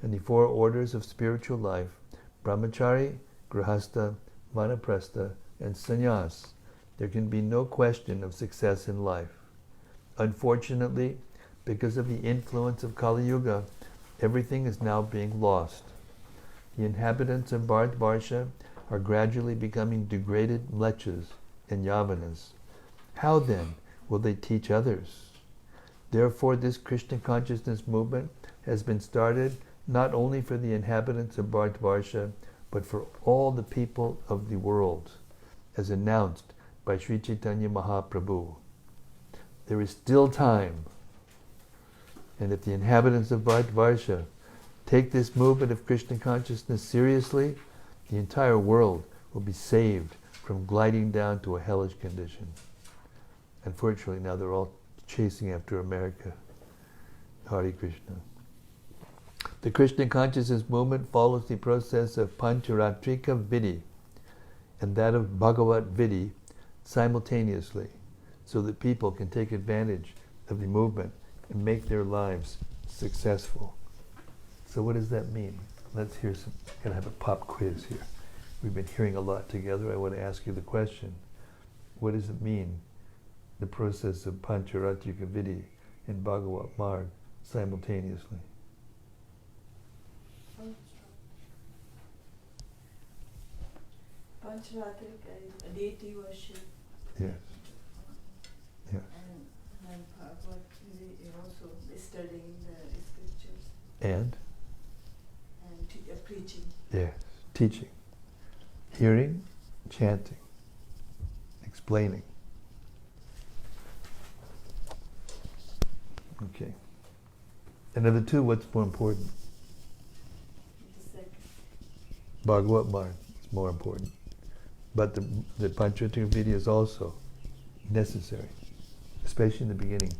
Speaker 1: and the 4 orders of spiritual life, Brahmachari, Grihastha, Vanaprastha, and Sannyas, there can be no question of success in life. Unfortunately, because of the influence of Kali Yuga, Everything is now being lost. The inhabitants of Bharatvarsha are gradually becoming degraded mlechas and yavanas. How then will they teach others? Therefore, this Krishna consciousness movement has been started not only for the inhabitants of Bharatvarsha, but for all the people of the world, as announced by Sri Chaitanya Mahaprabhu. There is still time, and if the inhabitants of Bharatvarsha take this movement of Krishna consciousness seriously, the entire world will be saved from gliding down to a hellish condition. Unfortunately, now they're all chasing after America. Hare Krishna. The Krishna consciousness movement follows the process of Pancharatrika Vidhi and that of Bhagavat Vidhi simultaneously, so that people can take advantage of the movement and make their lives successful. So what does that mean? Let's hear some. I'm going to have a pop quiz here. We've been hearing a lot together. I want to ask you the question. What does it mean, the process of Pancharatrika Vidhi and Bhagavat Marg simultaneously?
Speaker 2: Pancharatrika is a deity worship.
Speaker 1: Yes. Yeah.
Speaker 2: And Bhagavad is also studying the scriptures.
Speaker 1: And
Speaker 2: Preaching.
Speaker 1: yes, teaching, hearing, chanting, explaining. Okay. And of the two, what's more important?
Speaker 2: The second.
Speaker 1: Bhagavat Marg is more important. But the Pancharatrika Vidhi is also necessary, especially in the beginning.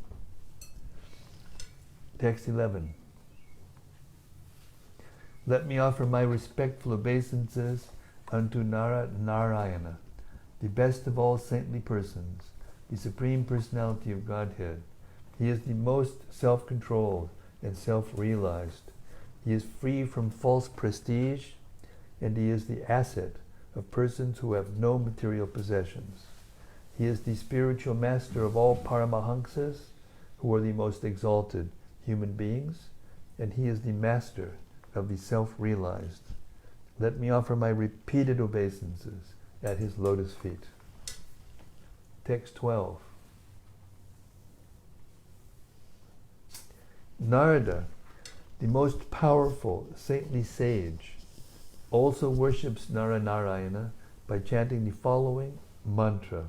Speaker 1: Text 11. Let me offer my respectful obeisances unto Narayana, the best of all saintly persons, the Supreme Personality of Godhead. He is the most self-controlled and self-realized. He is free from false prestige, and he is the asset of persons who have no material possessions. He is the spiritual master of all Paramahamsas, who are the most exalted human beings, and he is the master of the self-realized. Let me offer my repeated obeisances at his lotus feet. Text 12. Narada, the most powerful saintly sage, also worships Narayana by chanting the following mantra.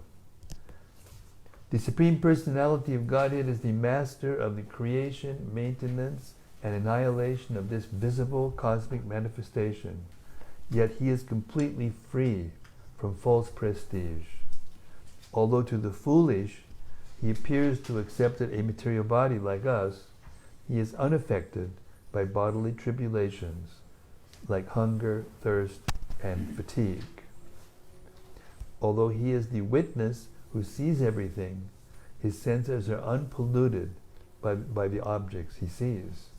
Speaker 1: The Supreme Personality of Godhead is the master of the creation, maintenance, and annihilation of this visible cosmic manifestation, yet he is completely free from false prestige. Although to the foolish he appears to accept a material body like us, he is unaffected by bodily tribulations like hunger, thirst, and fatigue. Although he is the witness who sees everything, his senses are unpolluted by the objects he sees.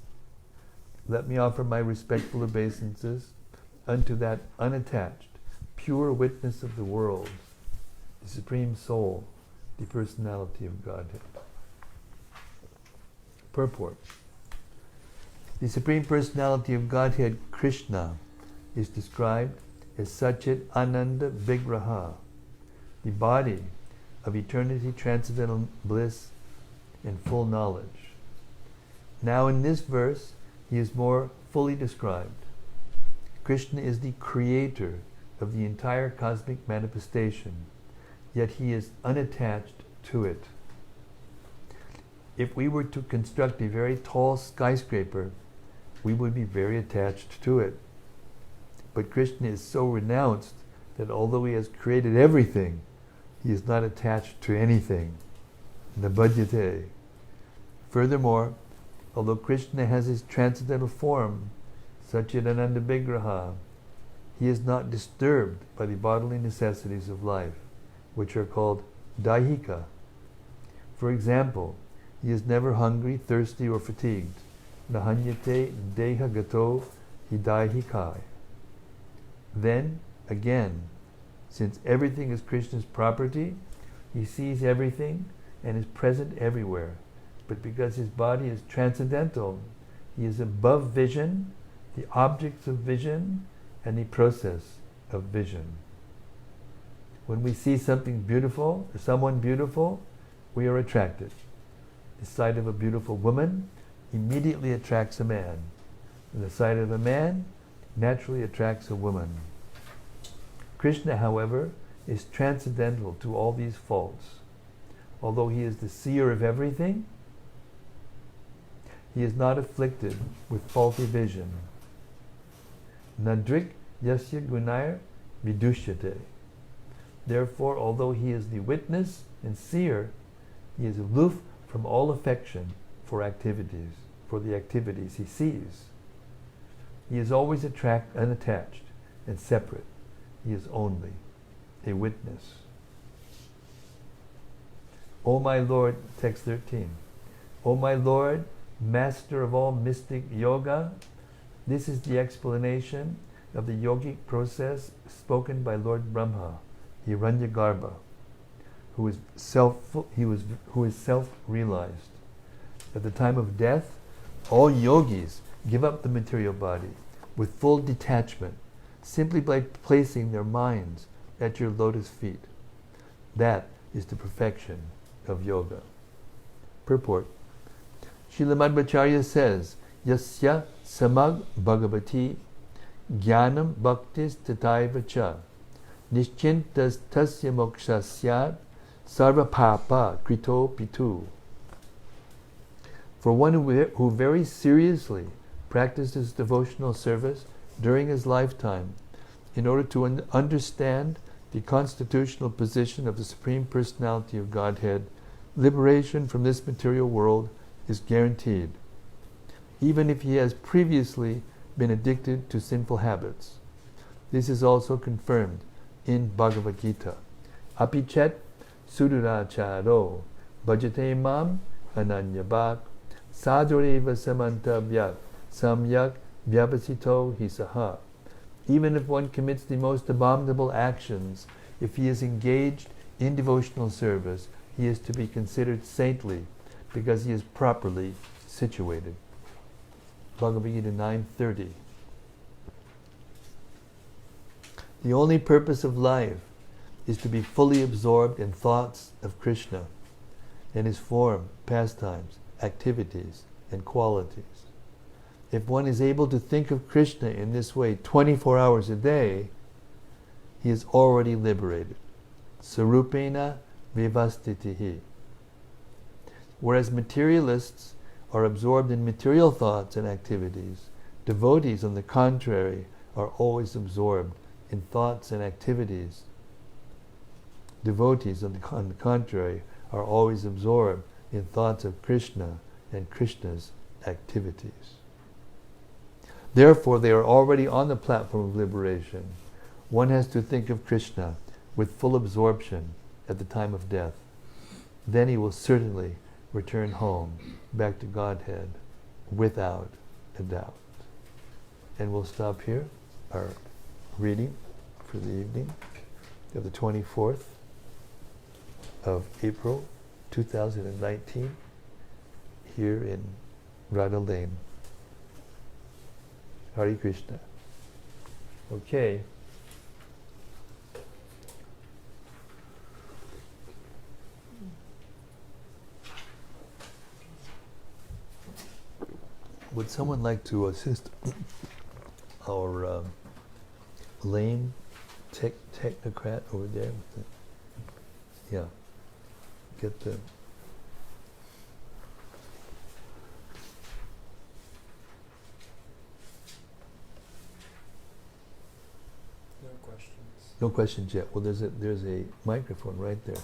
Speaker 1: Let me offer my respectful obeisances unto that unattached, pure witness of the world, the Supreme Soul, the Personality of Godhead. Purport. The Supreme Personality of Godhead, Krishna, is described as Satchit Ananda Vigraha, the body of eternity, transcendental bliss, and full knowledge. Now in this verse, he is more fully described. Krishna is the creator of the entire cosmic manifestation, yet he is unattached to it. If we were to construct a very tall skyscraper, we would be very attached to it. But Krishna is so renounced that although he has created everything, he is not attached to anything. Nabhadyate. Furthermore, although Krishna has his transcendental form, Satchidananda Vigraha, he is not disturbed by the bodily necessities of life, which are called daihika. For example, he is never hungry, thirsty, or fatigued. Nahanyate deha gato hidaihikai. Then, again, since everything is Krishna's property, he sees everything and is present everywhere. But because his body is transcendental, He is above vision, the objects of vision, and the process of vision. When we see something beautiful, or someone beautiful, we are attracted. The sight of a beautiful woman immediately attracts a man. And the sight of a man naturally attracts a woman. Krishna, however, is transcendental to all these faults. Although he is the seer of everything, he is not afflicted with faulty vision. Nadrik yasya gunair vidushyate. Therefore, although he is the witness and seer, he is aloof from all affection for the activities he sees. He is always unattached and separate. He is only a witness. O my Lord, text 13. O my Lord, master of all mystic yoga, this is the explanation of the yogic process spoken by Lord Brahma, Hiranyagarbha, who is self-realized. At the time of death, all yogis give up the material body with full detachment, simply by placing their minds at your lotus feet. That is the perfection of yoga. Purport. Srila Madhvacharya says, Yasya samag bhagavati jnanam bhaktis tataiva cha nischintas tasya moksha syat sarva papa krito pitu. For one who very seriously practices devotional service during his lifetime in order to understand the constitutional position of the Supreme Personality of Godhead, liberation from this material world is guaranteed, even if he has previously been addicted to sinful habits. This is also confirmed in Bhagavad Gita. Apichet suduracharo bhajate mam ananyabhak sadureva samantabhyak samyak vyavasito hisaha. Even if one commits the most abominable actions, if he is engaged in devotional service, he is to be considered saintly because he is properly situated. Bhagavad Gita 9:30. The only purpose of life is to be fully absorbed in thoughts of Krishna and his form, pastimes, activities, and qualities. If one is able to think of Krishna in this way 24 hours a day, he is already liberated. Sarupena vivastitihi. Whereas materialists are absorbed in material thoughts and activities, devotees, on the contrary, are always absorbed in thoughts and activities. Devotees, on the contrary, are always absorbed in thoughts of Krishna and Krishna's activities. Therefore, they are already on the platform of liberation. One has to think of Krishna with full absorption at the time of death. Then he will certainly return home, back to Godhead, without a doubt. And we'll stop here our reading for the evening of the 24th of April 2019 here in Radha Lane. Hare Krishna. Okay. Would someone like to assist our lame technocrat over there? Yeah. Get the... No questions yet. Well, there's a microphone right there.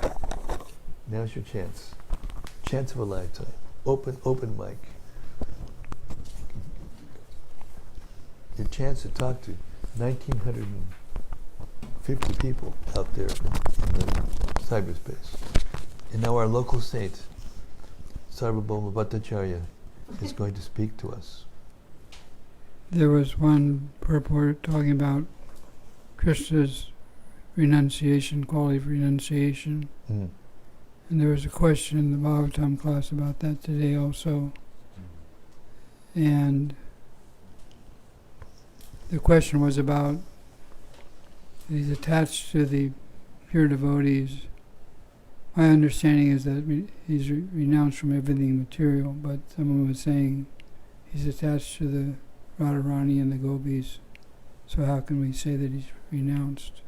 Speaker 1: Now's your chance. Chance of a lifetime. Open mic. Your chance to talk to 1,950 people out there in the cyberspace. And now our local saint, Sarvabhauma Bhattacharya, is going to speak to us.
Speaker 3: There was one purport talking about Krishna's renunciation, quality of renunciation.
Speaker 1: Mm.
Speaker 3: And there was a question in the Bhagavatam class about that today also. And the question was about he's attached to the pure devotees. My understanding is that he's renounced from everything material, but someone was saying he's attached to the Radharani and the gopis. So how can we say that he's renounced?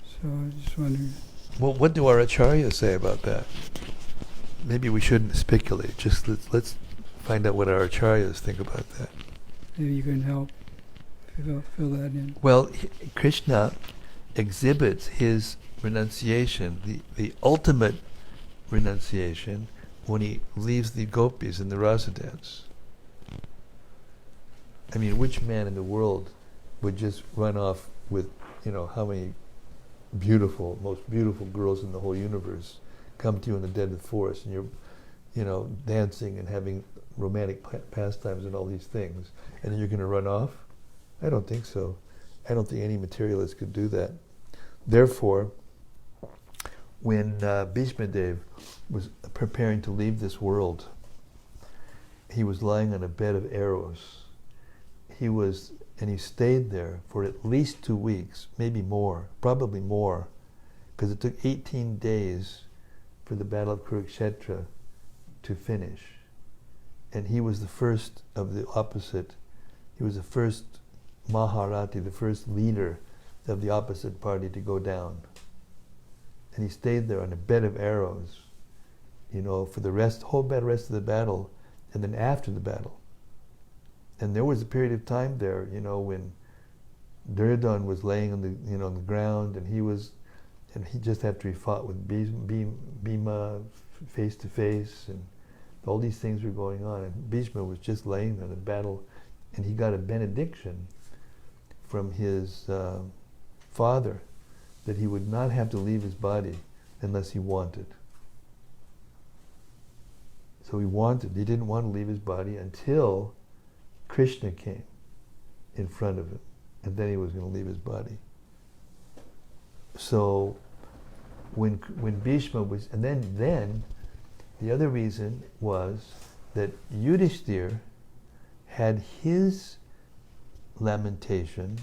Speaker 3: So I just wondered.
Speaker 1: Well, what do our acharyas say about that? Maybe we shouldn't speculate. Just let's find out what our acharyas think about that.
Speaker 3: Maybe you can help fill that in.
Speaker 1: Well, Krishna exhibits his renunciation, the ultimate renunciation, when he leaves the gopis in the rasa dance. I mean, which man in the world would just run off with, how many most beautiful girls in the whole universe come to you in the dead of the forest, and you're, dancing and having romantic pastimes and all these things, and then you're going to run off? I don't think so. I don't think any materialist could do that. Therefore, when Bhishma Dev was preparing to leave this world, he was lying on a bed of arrows. He stayed there for at least 2 weeks, maybe more, probably more, because it took 18 days for the Battle of Kurukshetra to finish. And he was the first of the opposite. He was the first Maharati, the first leader of the opposite party to go down. And he stayed there on a bed of arrows, for the rest of the battle, and then after the battle. And there was a period of time there, when Duryodhana was laying on the on the ground, and he just after he fought with Bhima face to face, and all these things were going on, and Bhishma was just laying there in the battle, and he got a benediction from his father that he would not have to leave his body unless he wanted. So he didn't want to leave his body until Krishna came in front of him, and then he was going to leave his body. So when Bhishma was, and then the other reason was that Yudhishthira had his lamentation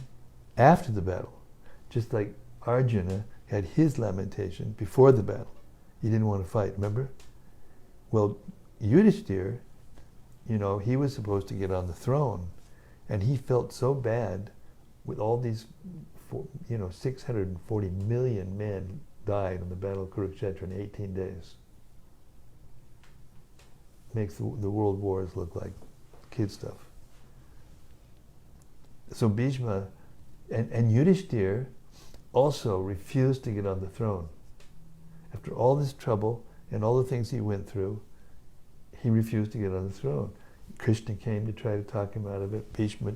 Speaker 1: after the battle, just like Arjuna had his lamentation before the battle. He didn't want to fight, remember? Well, Yudhishthira, he was supposed to get on the throne, and he felt so bad with all these, 640 million men died in the Battle of Kurukshetra in 18 days. Makes the world wars look like kid stuff. So Bhishma and Yudhishthira also refused to get on the throne. After all this trouble and all the things he went through, he refused to get on the throne. Krishna came to try to talk him out of it. Bhishma,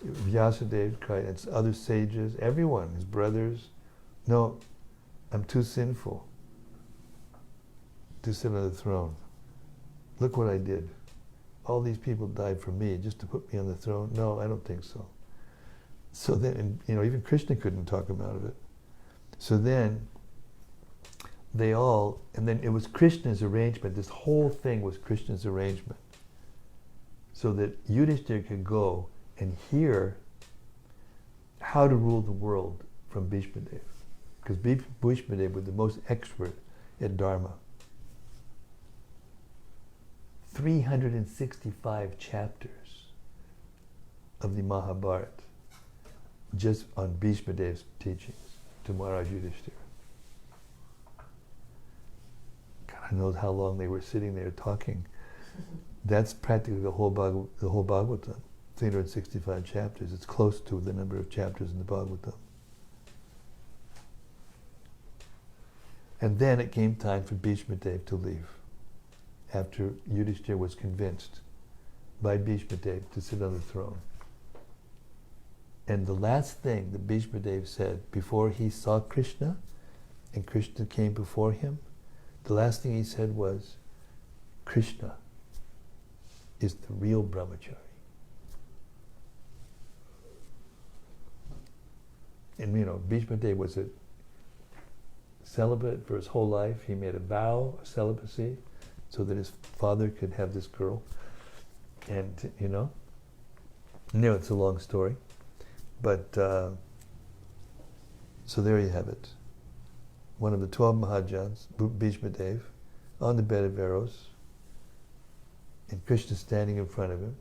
Speaker 1: Vyasadeva cried, and other sages, everyone, his brothers. No, I'm too sinful to sit on the throne. Look what I did. All these people died for me just to put me on the throne. No, I don't think so. So then, even Krishna couldn't talk him out of it. So then, and then it was Krishna's arrangement. This whole thing was Krishna's arrangement. So that Yudhishthira could go and hear how to rule the world from Bhishma Dev. Because Bhishma Dev was the most expert at Dharma. 365 chapters of the Mahabharata just on Bhishma Dev's teachings to Maharaj Yudhishthira. God, I know how long they were sitting there talking. That's practically the whole Bhagavatam, 365 chapters. It's close to the number of chapters in the Bhagavatam. And then it came time for Bhishma Dev to leave, after Yudhishthira was convinced by Bhishma Dev to sit on the throne. And the last thing that Bhishma Dev said before he saw Krishna, and Krishna came before him, the last thing he said was, Krishna is the real brahmachari. And Bhishma Dev was a celibate for his whole life. He made a vow of celibacy. so that his father could have this girl. And, it's a long story. But, so there you have it. One of the 12 Mahajans, Bhishma Dev, on the bed of arrows, and Krishna standing in front of him,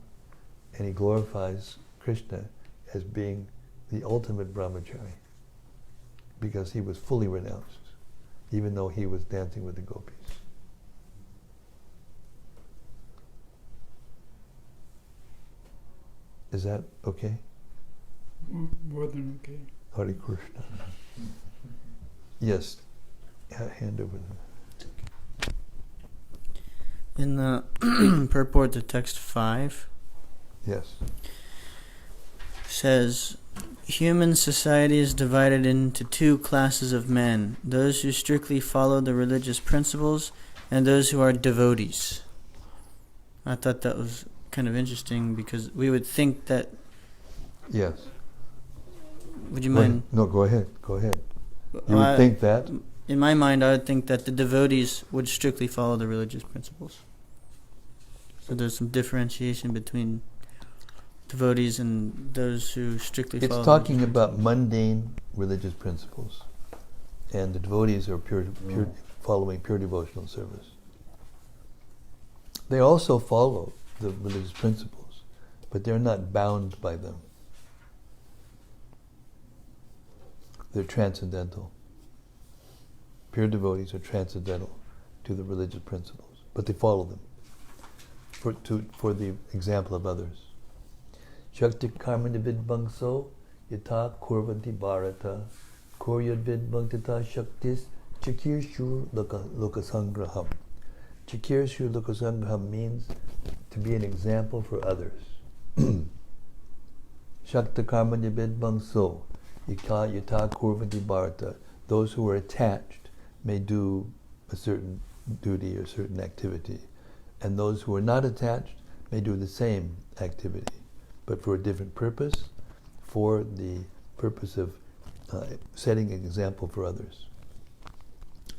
Speaker 1: and he glorifies Krishna as being the ultimate brahmachari, because he was fully renounced, even though he was dancing with the gopis. Is that okay?
Speaker 3: More than okay.
Speaker 1: Hare Krishna. Yes, hand over there.
Speaker 4: In the purport to text 5,
Speaker 1: Yes.
Speaker 4: says, human society is divided into two classes of men, those who strictly follow the religious principles and those who are devotees. I thought that was kind of interesting because we would think that...
Speaker 1: Yes.
Speaker 4: Would you mind?
Speaker 1: No, go ahead. You would think that?
Speaker 4: In my mind, I would think that the devotees would strictly follow the religious principles. So there's some differentiation between devotees and those who strictly follow.
Speaker 1: It's talking about mundane religious principles, and the devotees are pure following pure devotional service. They also follow the religious principles, but they're not bound by them. They're transcendental. Pure devotees are transcendental to the religious principles, but they follow them for the example of others. Shakti karmani vidbangso yata kurvanti bharata kuryad vidbangtata shaktis chakirshu lokasangraham. Chakirshu lokasangraham means to be an example for others. Shakti karmani vidbangso yata kurvanti bharata. Those who are attached may do a certain duty or certain activity, and those who are not attached may do the same activity, but for a different purpose, for the purpose of setting an example for others.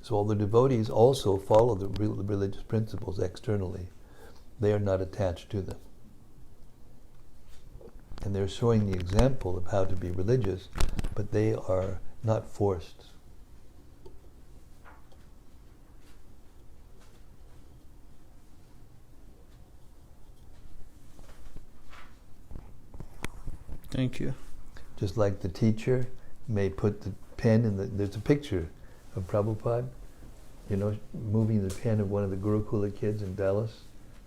Speaker 1: So all the devotees also follow the religious principles externally. They are not attached to them. And they're showing the example of how to be religious, but they are not forced.
Speaker 4: Thank you.
Speaker 1: Just like the teacher may put the pen in there's a picture of Prabhupada, moving the pen of one of the Gurukula kids in Dallas.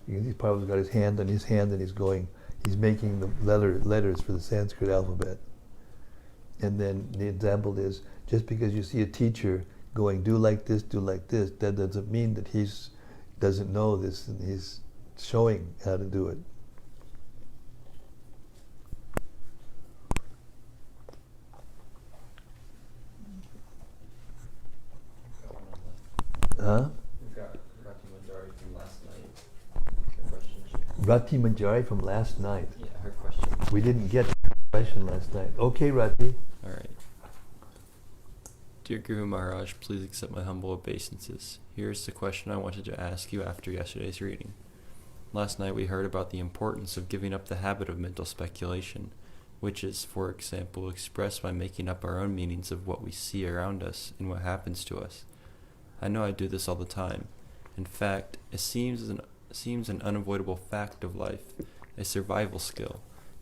Speaker 1: He's probably got his hand on his hand and he's making the letters for the Sanskrit alphabet. And then the example is, just because you see a teacher going, do like this, that doesn't mean that he doesn't know this, and he's showing how to do it. Huh?
Speaker 5: We've got Rati Manjari from last night. Her question.
Speaker 1: Rati Manjari from last night.
Speaker 5: Yeah, her question.
Speaker 1: We didn't get her question last night. Okay, Rati.
Speaker 5: All right. Dear Guru Maharaj, please accept my humble obeisances. Here's the question I wanted to ask you after yesterday's reading. Last night we heard about the importance of giving up the habit of mental speculation, which is, for example, expressed by making up our own meanings of what we see around us and what happens to us. I know I do this all the time. In fact, it seems an unavoidable fact of life, a survival skill.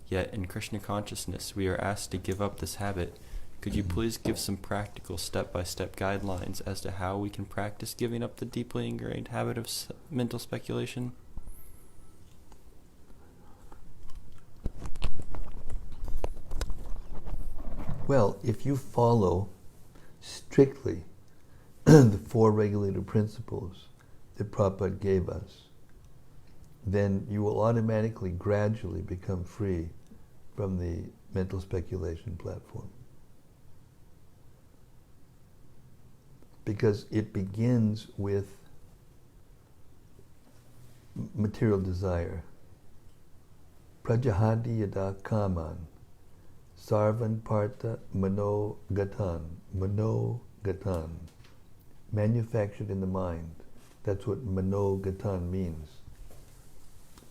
Speaker 5: Yet in Krishna consciousness, we are asked to give up this habit. Could you please give some practical step-by-step guidelines as to how we can practice giving up the deeply ingrained habit of mental speculation?
Speaker 1: Well, if you follow strictly the four regulative principles that Prabhupada gave us, then you will automatically, gradually become free from the mental speculation platform. Because it begins with material desire. Prajahati yada kaman, sarvan partha mano gatan, manufactured in the mind. That's what manogatan means.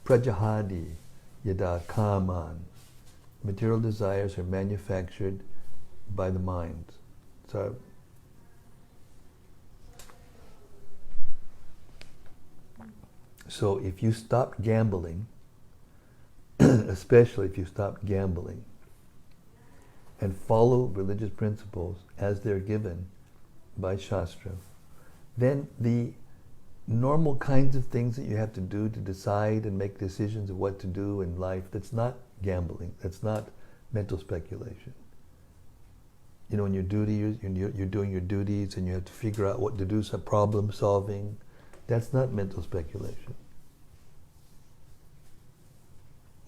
Speaker 1: Prajahadi yada kaman. Material desires are manufactured by the mind. So if you stop gambling, especially if you stop gambling, and follow religious principles as they're given by Shastra, then the normal kinds of things that you have to do to decide and make decisions of what to do in life, that's not gambling, that's not mental speculation. You know, in your duty, you're doing your duties and you have to figure out what to do, some problem solving. That's not mental speculation.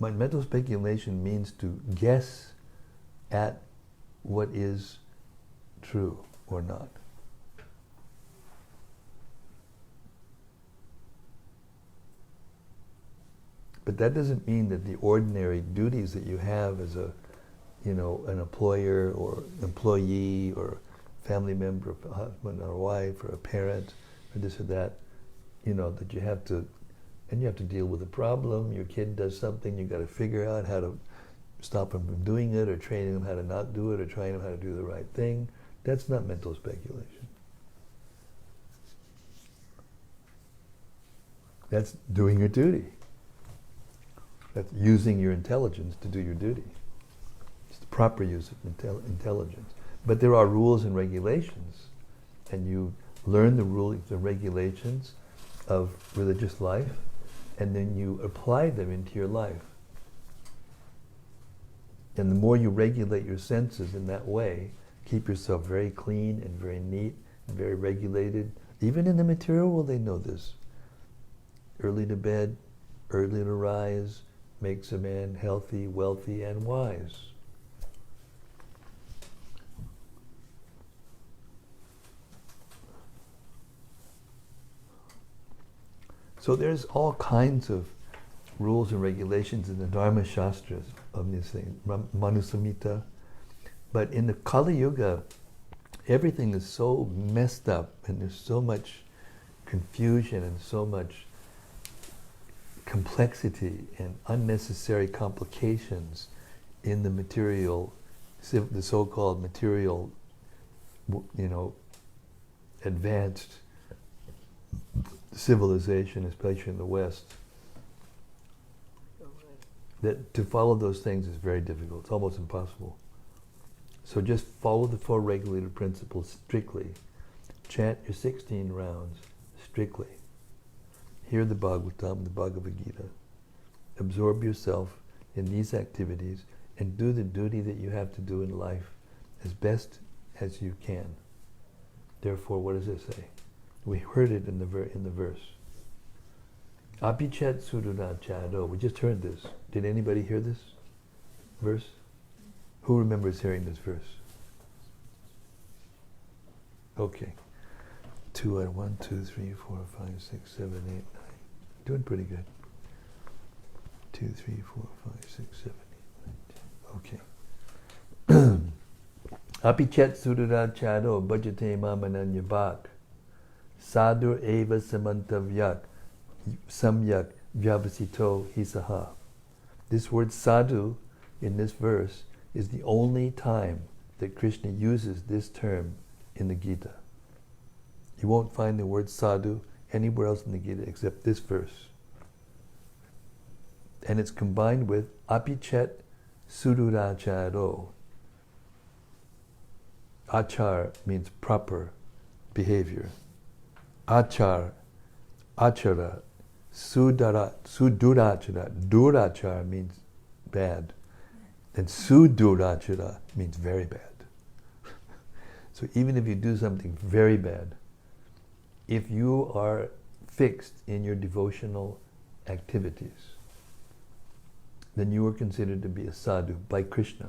Speaker 1: But mental speculation means to guess at what is true or not. But that doesn't mean that the ordinary duties that you have as an employer or employee or family member, a husband or a wife or a parent or this or that, that you have to deal with a problem. Your kid does something, you got to figure out how to stop them from doing it, or training them how to not do it, or training them how to do the right thing. That's not mental speculation. That's doing your duty. That's using your intelligence to do your duty. It's the proper use of intelligence. But there are rules and regulations, and you learn the rules and regulations of religious life, and then you apply them into your life. And the more you regulate your senses in that way, keep yourself very clean and very neat and very regulated. Even in the material world, they know this. Early to bed, early to rise, makes a man healthy, wealthy, and wise. So there's all kinds of rules and regulations in the Dharma Shastras of this thing, Manusamhita. But in the Kali Yuga, everything is so messed up, and there's so much confusion and so much complexity and unnecessary complications in the material, the so-called material, advanced civilization, especially in the West, that to follow those things is very difficult. It's almost impossible. So just follow the four regulated principles strictly. Chant your 16 rounds strictly. Hear the Bhagavatam, the Bhagavad Gita. Absorb yourself in these activities and do the duty that you have to do in life as best as you can. Therefore, what does it say? We heard it in the verse. Apichet Suduna Chado. We just heard this. Did anybody hear this verse? Who remembers hearing this verse? Okay. 1, 2, 3, 4, 5, 6, 7, 8, 9. Doing pretty good. 2, 3, 4, 5, 6, 7, 8, 9, 10. Okay. Apichet Suduna Chado Bhajate Mamananya Bhak. Sadur eva samantavyak samyak vyavasito hisaha. This word sadhu in this verse is the only time that Krishna uses this term in the Gita. You won't find the word sadhu anywhere else in the Gita except this verse. And it's combined with apichet suduracharo. Achar means proper behavior. Achara, sudurachara. Durachara means bad. And sudurachara means very bad. So even if you do something very bad, if you are fixed in your devotional activities, then you are considered to be a sadhu by Krishna.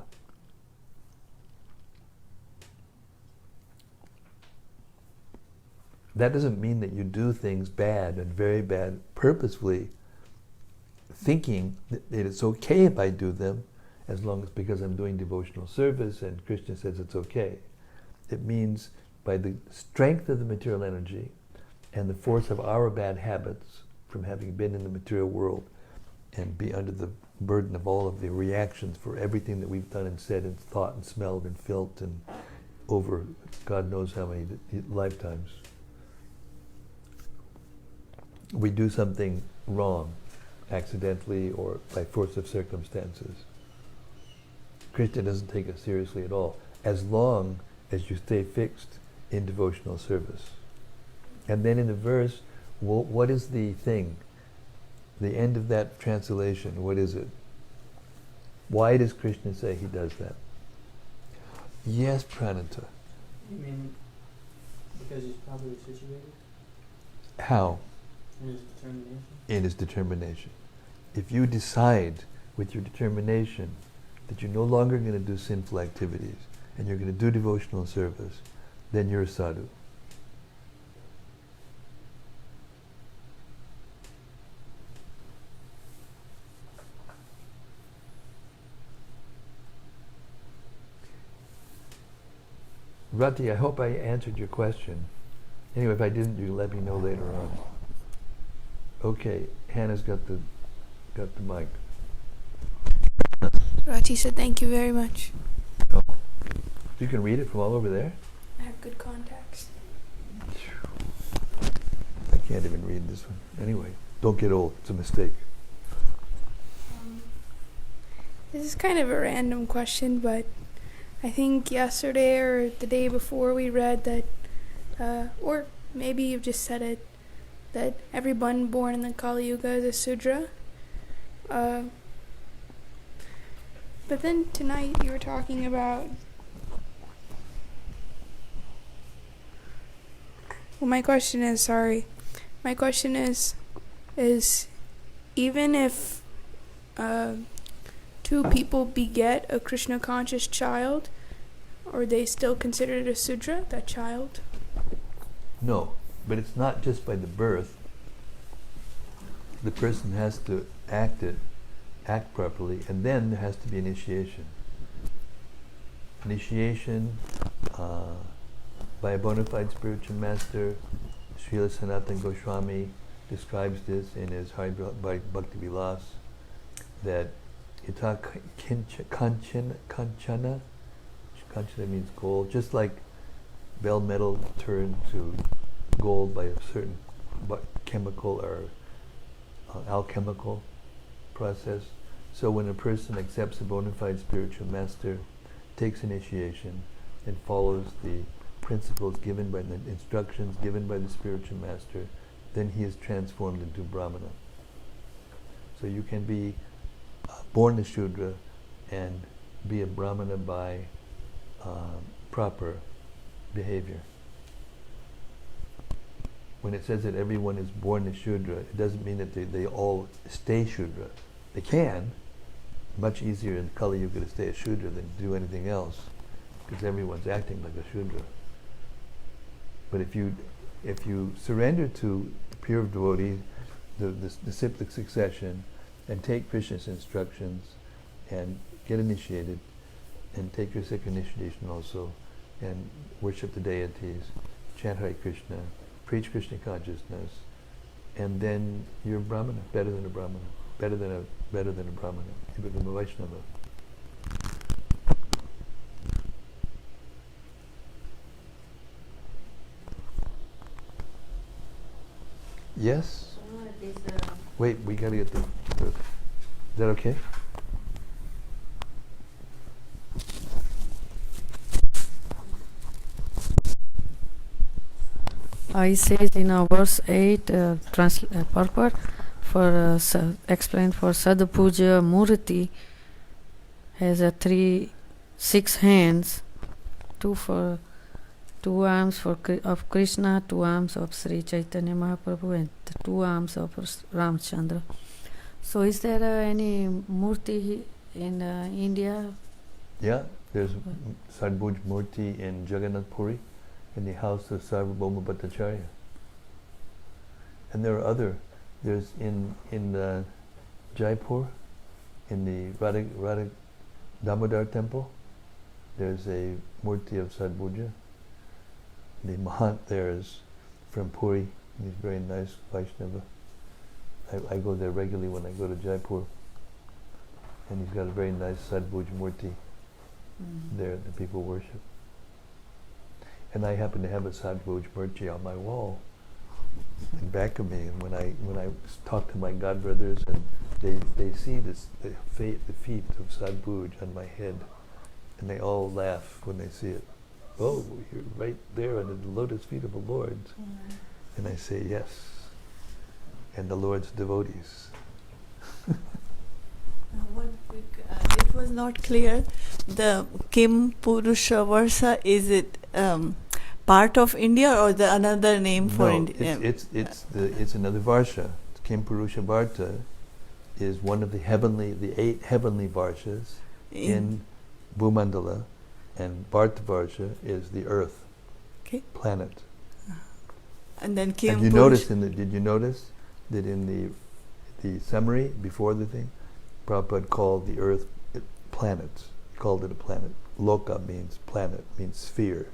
Speaker 1: That doesn't mean that you do things bad and very bad purposefully, thinking that it's okay if I do them, as long as because I'm doing devotional service and Krishna says it's okay. It means by the strength of the material energy and the force of our bad habits from having been in the material world and be under the burden of all of the reactions for everything that we've done and said and thought and smelled and felt and over God knows how many lifetimes. We do something wrong, accidentally or by force of circumstances. Krishna doesn't take it seriously at all, as long as you stay fixed in devotional service. And then in the verse, what is the thing? The end of that translation, what is it? Why does Krishna say he does that? Yes, Pranata.
Speaker 4: You mean because he's properly situated?
Speaker 1: How?
Speaker 4: In his determination?
Speaker 1: In his determination. If you decide with your determination that you're no longer going to do sinful activities and you're going to do devotional service, then you're a sadhu. Rati, I hope I answered your question. Anyway, if I didn't, you let me know later on. Okay, Hannah's got the mic.
Speaker 6: Rati said thank you very much.
Speaker 1: Oh. You can read it from all over there?
Speaker 6: I have good contacts.
Speaker 1: I can't even read this one. Anyway, don't get old. It's a mistake.
Speaker 6: This is kind of a random question, but I think yesterday or the day before we read that, or maybe you've just said it, that everyone born in the Kali Yuga is a Sudra. But then tonight you were talking about... Well, my question is even if two people beget a Krishna conscious child, are they still considered a Sudra, that child?
Speaker 1: No, but it's not just by the birth. The person has to act properly, and then there has to be initiation. Initiation by a bona fide spiritual master. Srila Sanatana Goswami describes this in his Hari Bhakti Vilas, that Ita Kanchana means gold, just like bell metal turned to gold by a certain chemical or alchemical process. So when a person accepts a bona fide spiritual master, takes initiation, and follows the principles given by the instructions given by the spiritual master, then he is transformed into Brahmana. So you can be born a Shudra and be a Brahmana by proper behavior. When it says that everyone is born a Shudra, it doesn't mean that they all stay Shudra. They can. Much easier in Kali Yuga to stay a Shudra than to do anything else, because everyone's acting like a Shudra. But if you surrender to pure devotee, the cyclic succession, and take Krishna's instructions, and get initiated, and take your second initiation also, and worship the deities, chant Hare Krishna, preach Krishna consciousness, and then you're a Brahmana, better than a Brahmana, better than a Brahmana. You become a Vaishnava. Yes? Wait, we gotta get the... Is that okay?
Speaker 7: It says in verse 8, purport for explained for Sadhupuja Murti has a 6 hands, two arms of Krishna, 2 arms of Sri Chaitanya Mahaprabhu, and 2 arms of Ramchandra. So is there any Murti in India?
Speaker 1: Yeah, there's Sadhupuja Murti in Jagannath Puri, in the house of Sarvabhauma Bhattacharya. And there are there's in Jaipur, in the Radha Damodar temple, there's a Murti of Sadhupuja. The Mahant there is from Puri, He's very nice Vaishnava. I go there regularly when I go to Jaipur. And he's got a very nice Sadbhuj Murti there that people worship. And I happen to have a Sadbhuj Murti on my wall in back of me. And when I talk to my godbrothers and they see this the feet of Sadbhuj on my head, and they all laugh when they see it. Oh, you're right there under the lotus feet of the Lord. And I say, yes. And the Lord's devotees.
Speaker 2: One quick, it was not clear. The Kim Purusha Varsa, is it part of India or the another name for India?
Speaker 1: It's another Varsha. Kim Purusha Varta is one of the 8 heavenly Varshas in Bhumandala, and Bharta Varsha is the Earth planet.
Speaker 2: And then Kim
Speaker 1: Did you notice that in the summary before the thing, Prabhupada called the Earth planet. He called it a planet. Loka means planet, means sphere.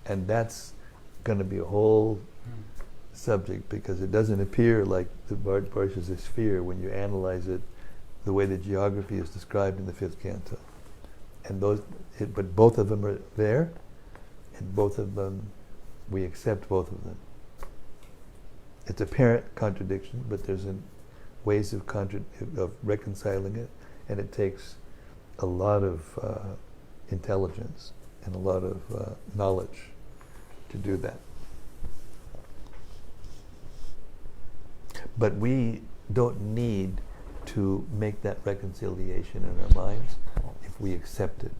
Speaker 1: And that's going to be a whole subject, because it doesn't appear like the Varsha is a sphere when you analyze it the way the geography is described in the 5th canto. And but both of them are there, and both of them, we accept both of them. It's apparent contradiction, but there's ways of reconciling it, and it takes a lot of intelligence and a lot of knowledge to do that. But we don't need to make that reconciliation in our minds if we accept it.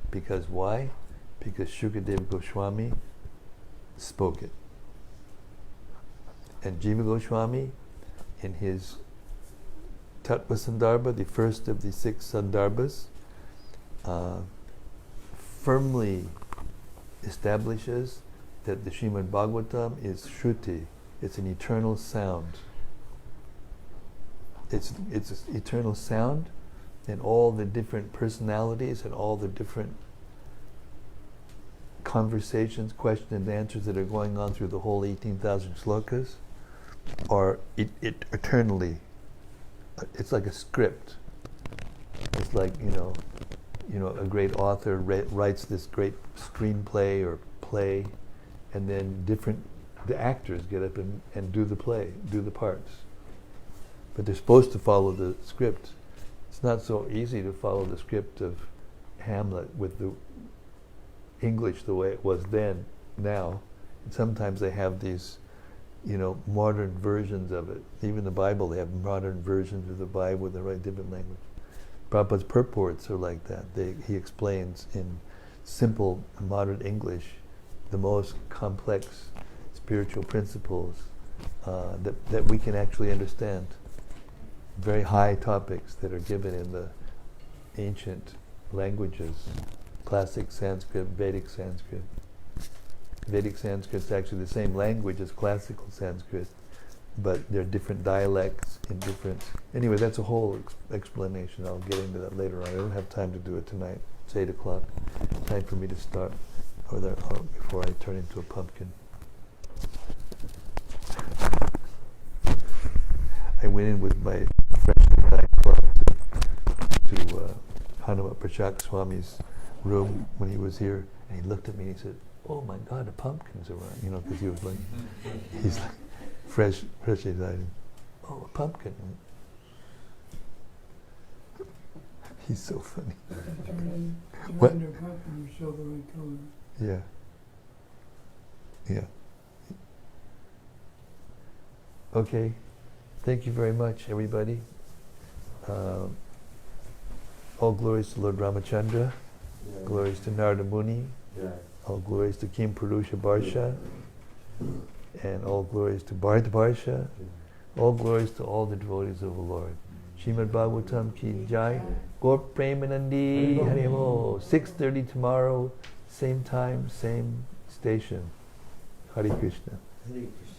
Speaker 1: Because why? Because Shukadeva Goswami spoke it. And Jiva Goswami, in his Tattva Sandarbha, the first of the 6 Sandarbhas, firmly establishes that the Srimad-Bhagavatam is Shruti. It's an eternal sound. It's an eternal sound, and all the different personalities and all the different conversations, questions and answers that are going on through the whole 18,000 slokas are eternally. It's like a script. It's like, a great author writes this great screenplay or play, and then the actors get up and do the play, do the parts. But they're supposed to follow the script. It's not so easy to follow the script of Hamlet with the English the way it was then, now. And sometimes they have these, modern versions of it. Even the Bible, they have modern versions of the Bible with the right different language. Prabhupada's purports are like that. He explains in simple modern English the most complex spiritual principles that we can actually understand. Very high topics that are given in the ancient languages, classic Sanskrit, Vedic Sanskrit. Vedic Sanskrit is actually the same language as classical Sanskrit, but there are different dialects in different... Anyway, that's a whole explanation. I'll get into that later on. I don't have time to do it tonight. It's 8 o'clock. Time for me to start, or before I turn into a pumpkin. I went in with my freshman night club to Hanuman Prashak Swami's room when he was here, and he looked at me and he said, "Oh my God, the pumpkin's around," because he was like, he's like fresh excited. Oh, a pumpkin. He's so funny. What? Yeah. Yeah. Okay. Thank you very much, everybody. All glories to Lord Ramachandra. Yeah. Glories to Narada Muni. Yeah. All glories to Kim Purusha Varsha. And all glories to Bharata Varsha. All glories to all the devotees of the Lord. Srimad-Bhagavatam ki jai. Gaur Premanandi Harimo. 6:30 tomorrow, same time, same station. Hare Krishna. Hare Krishna.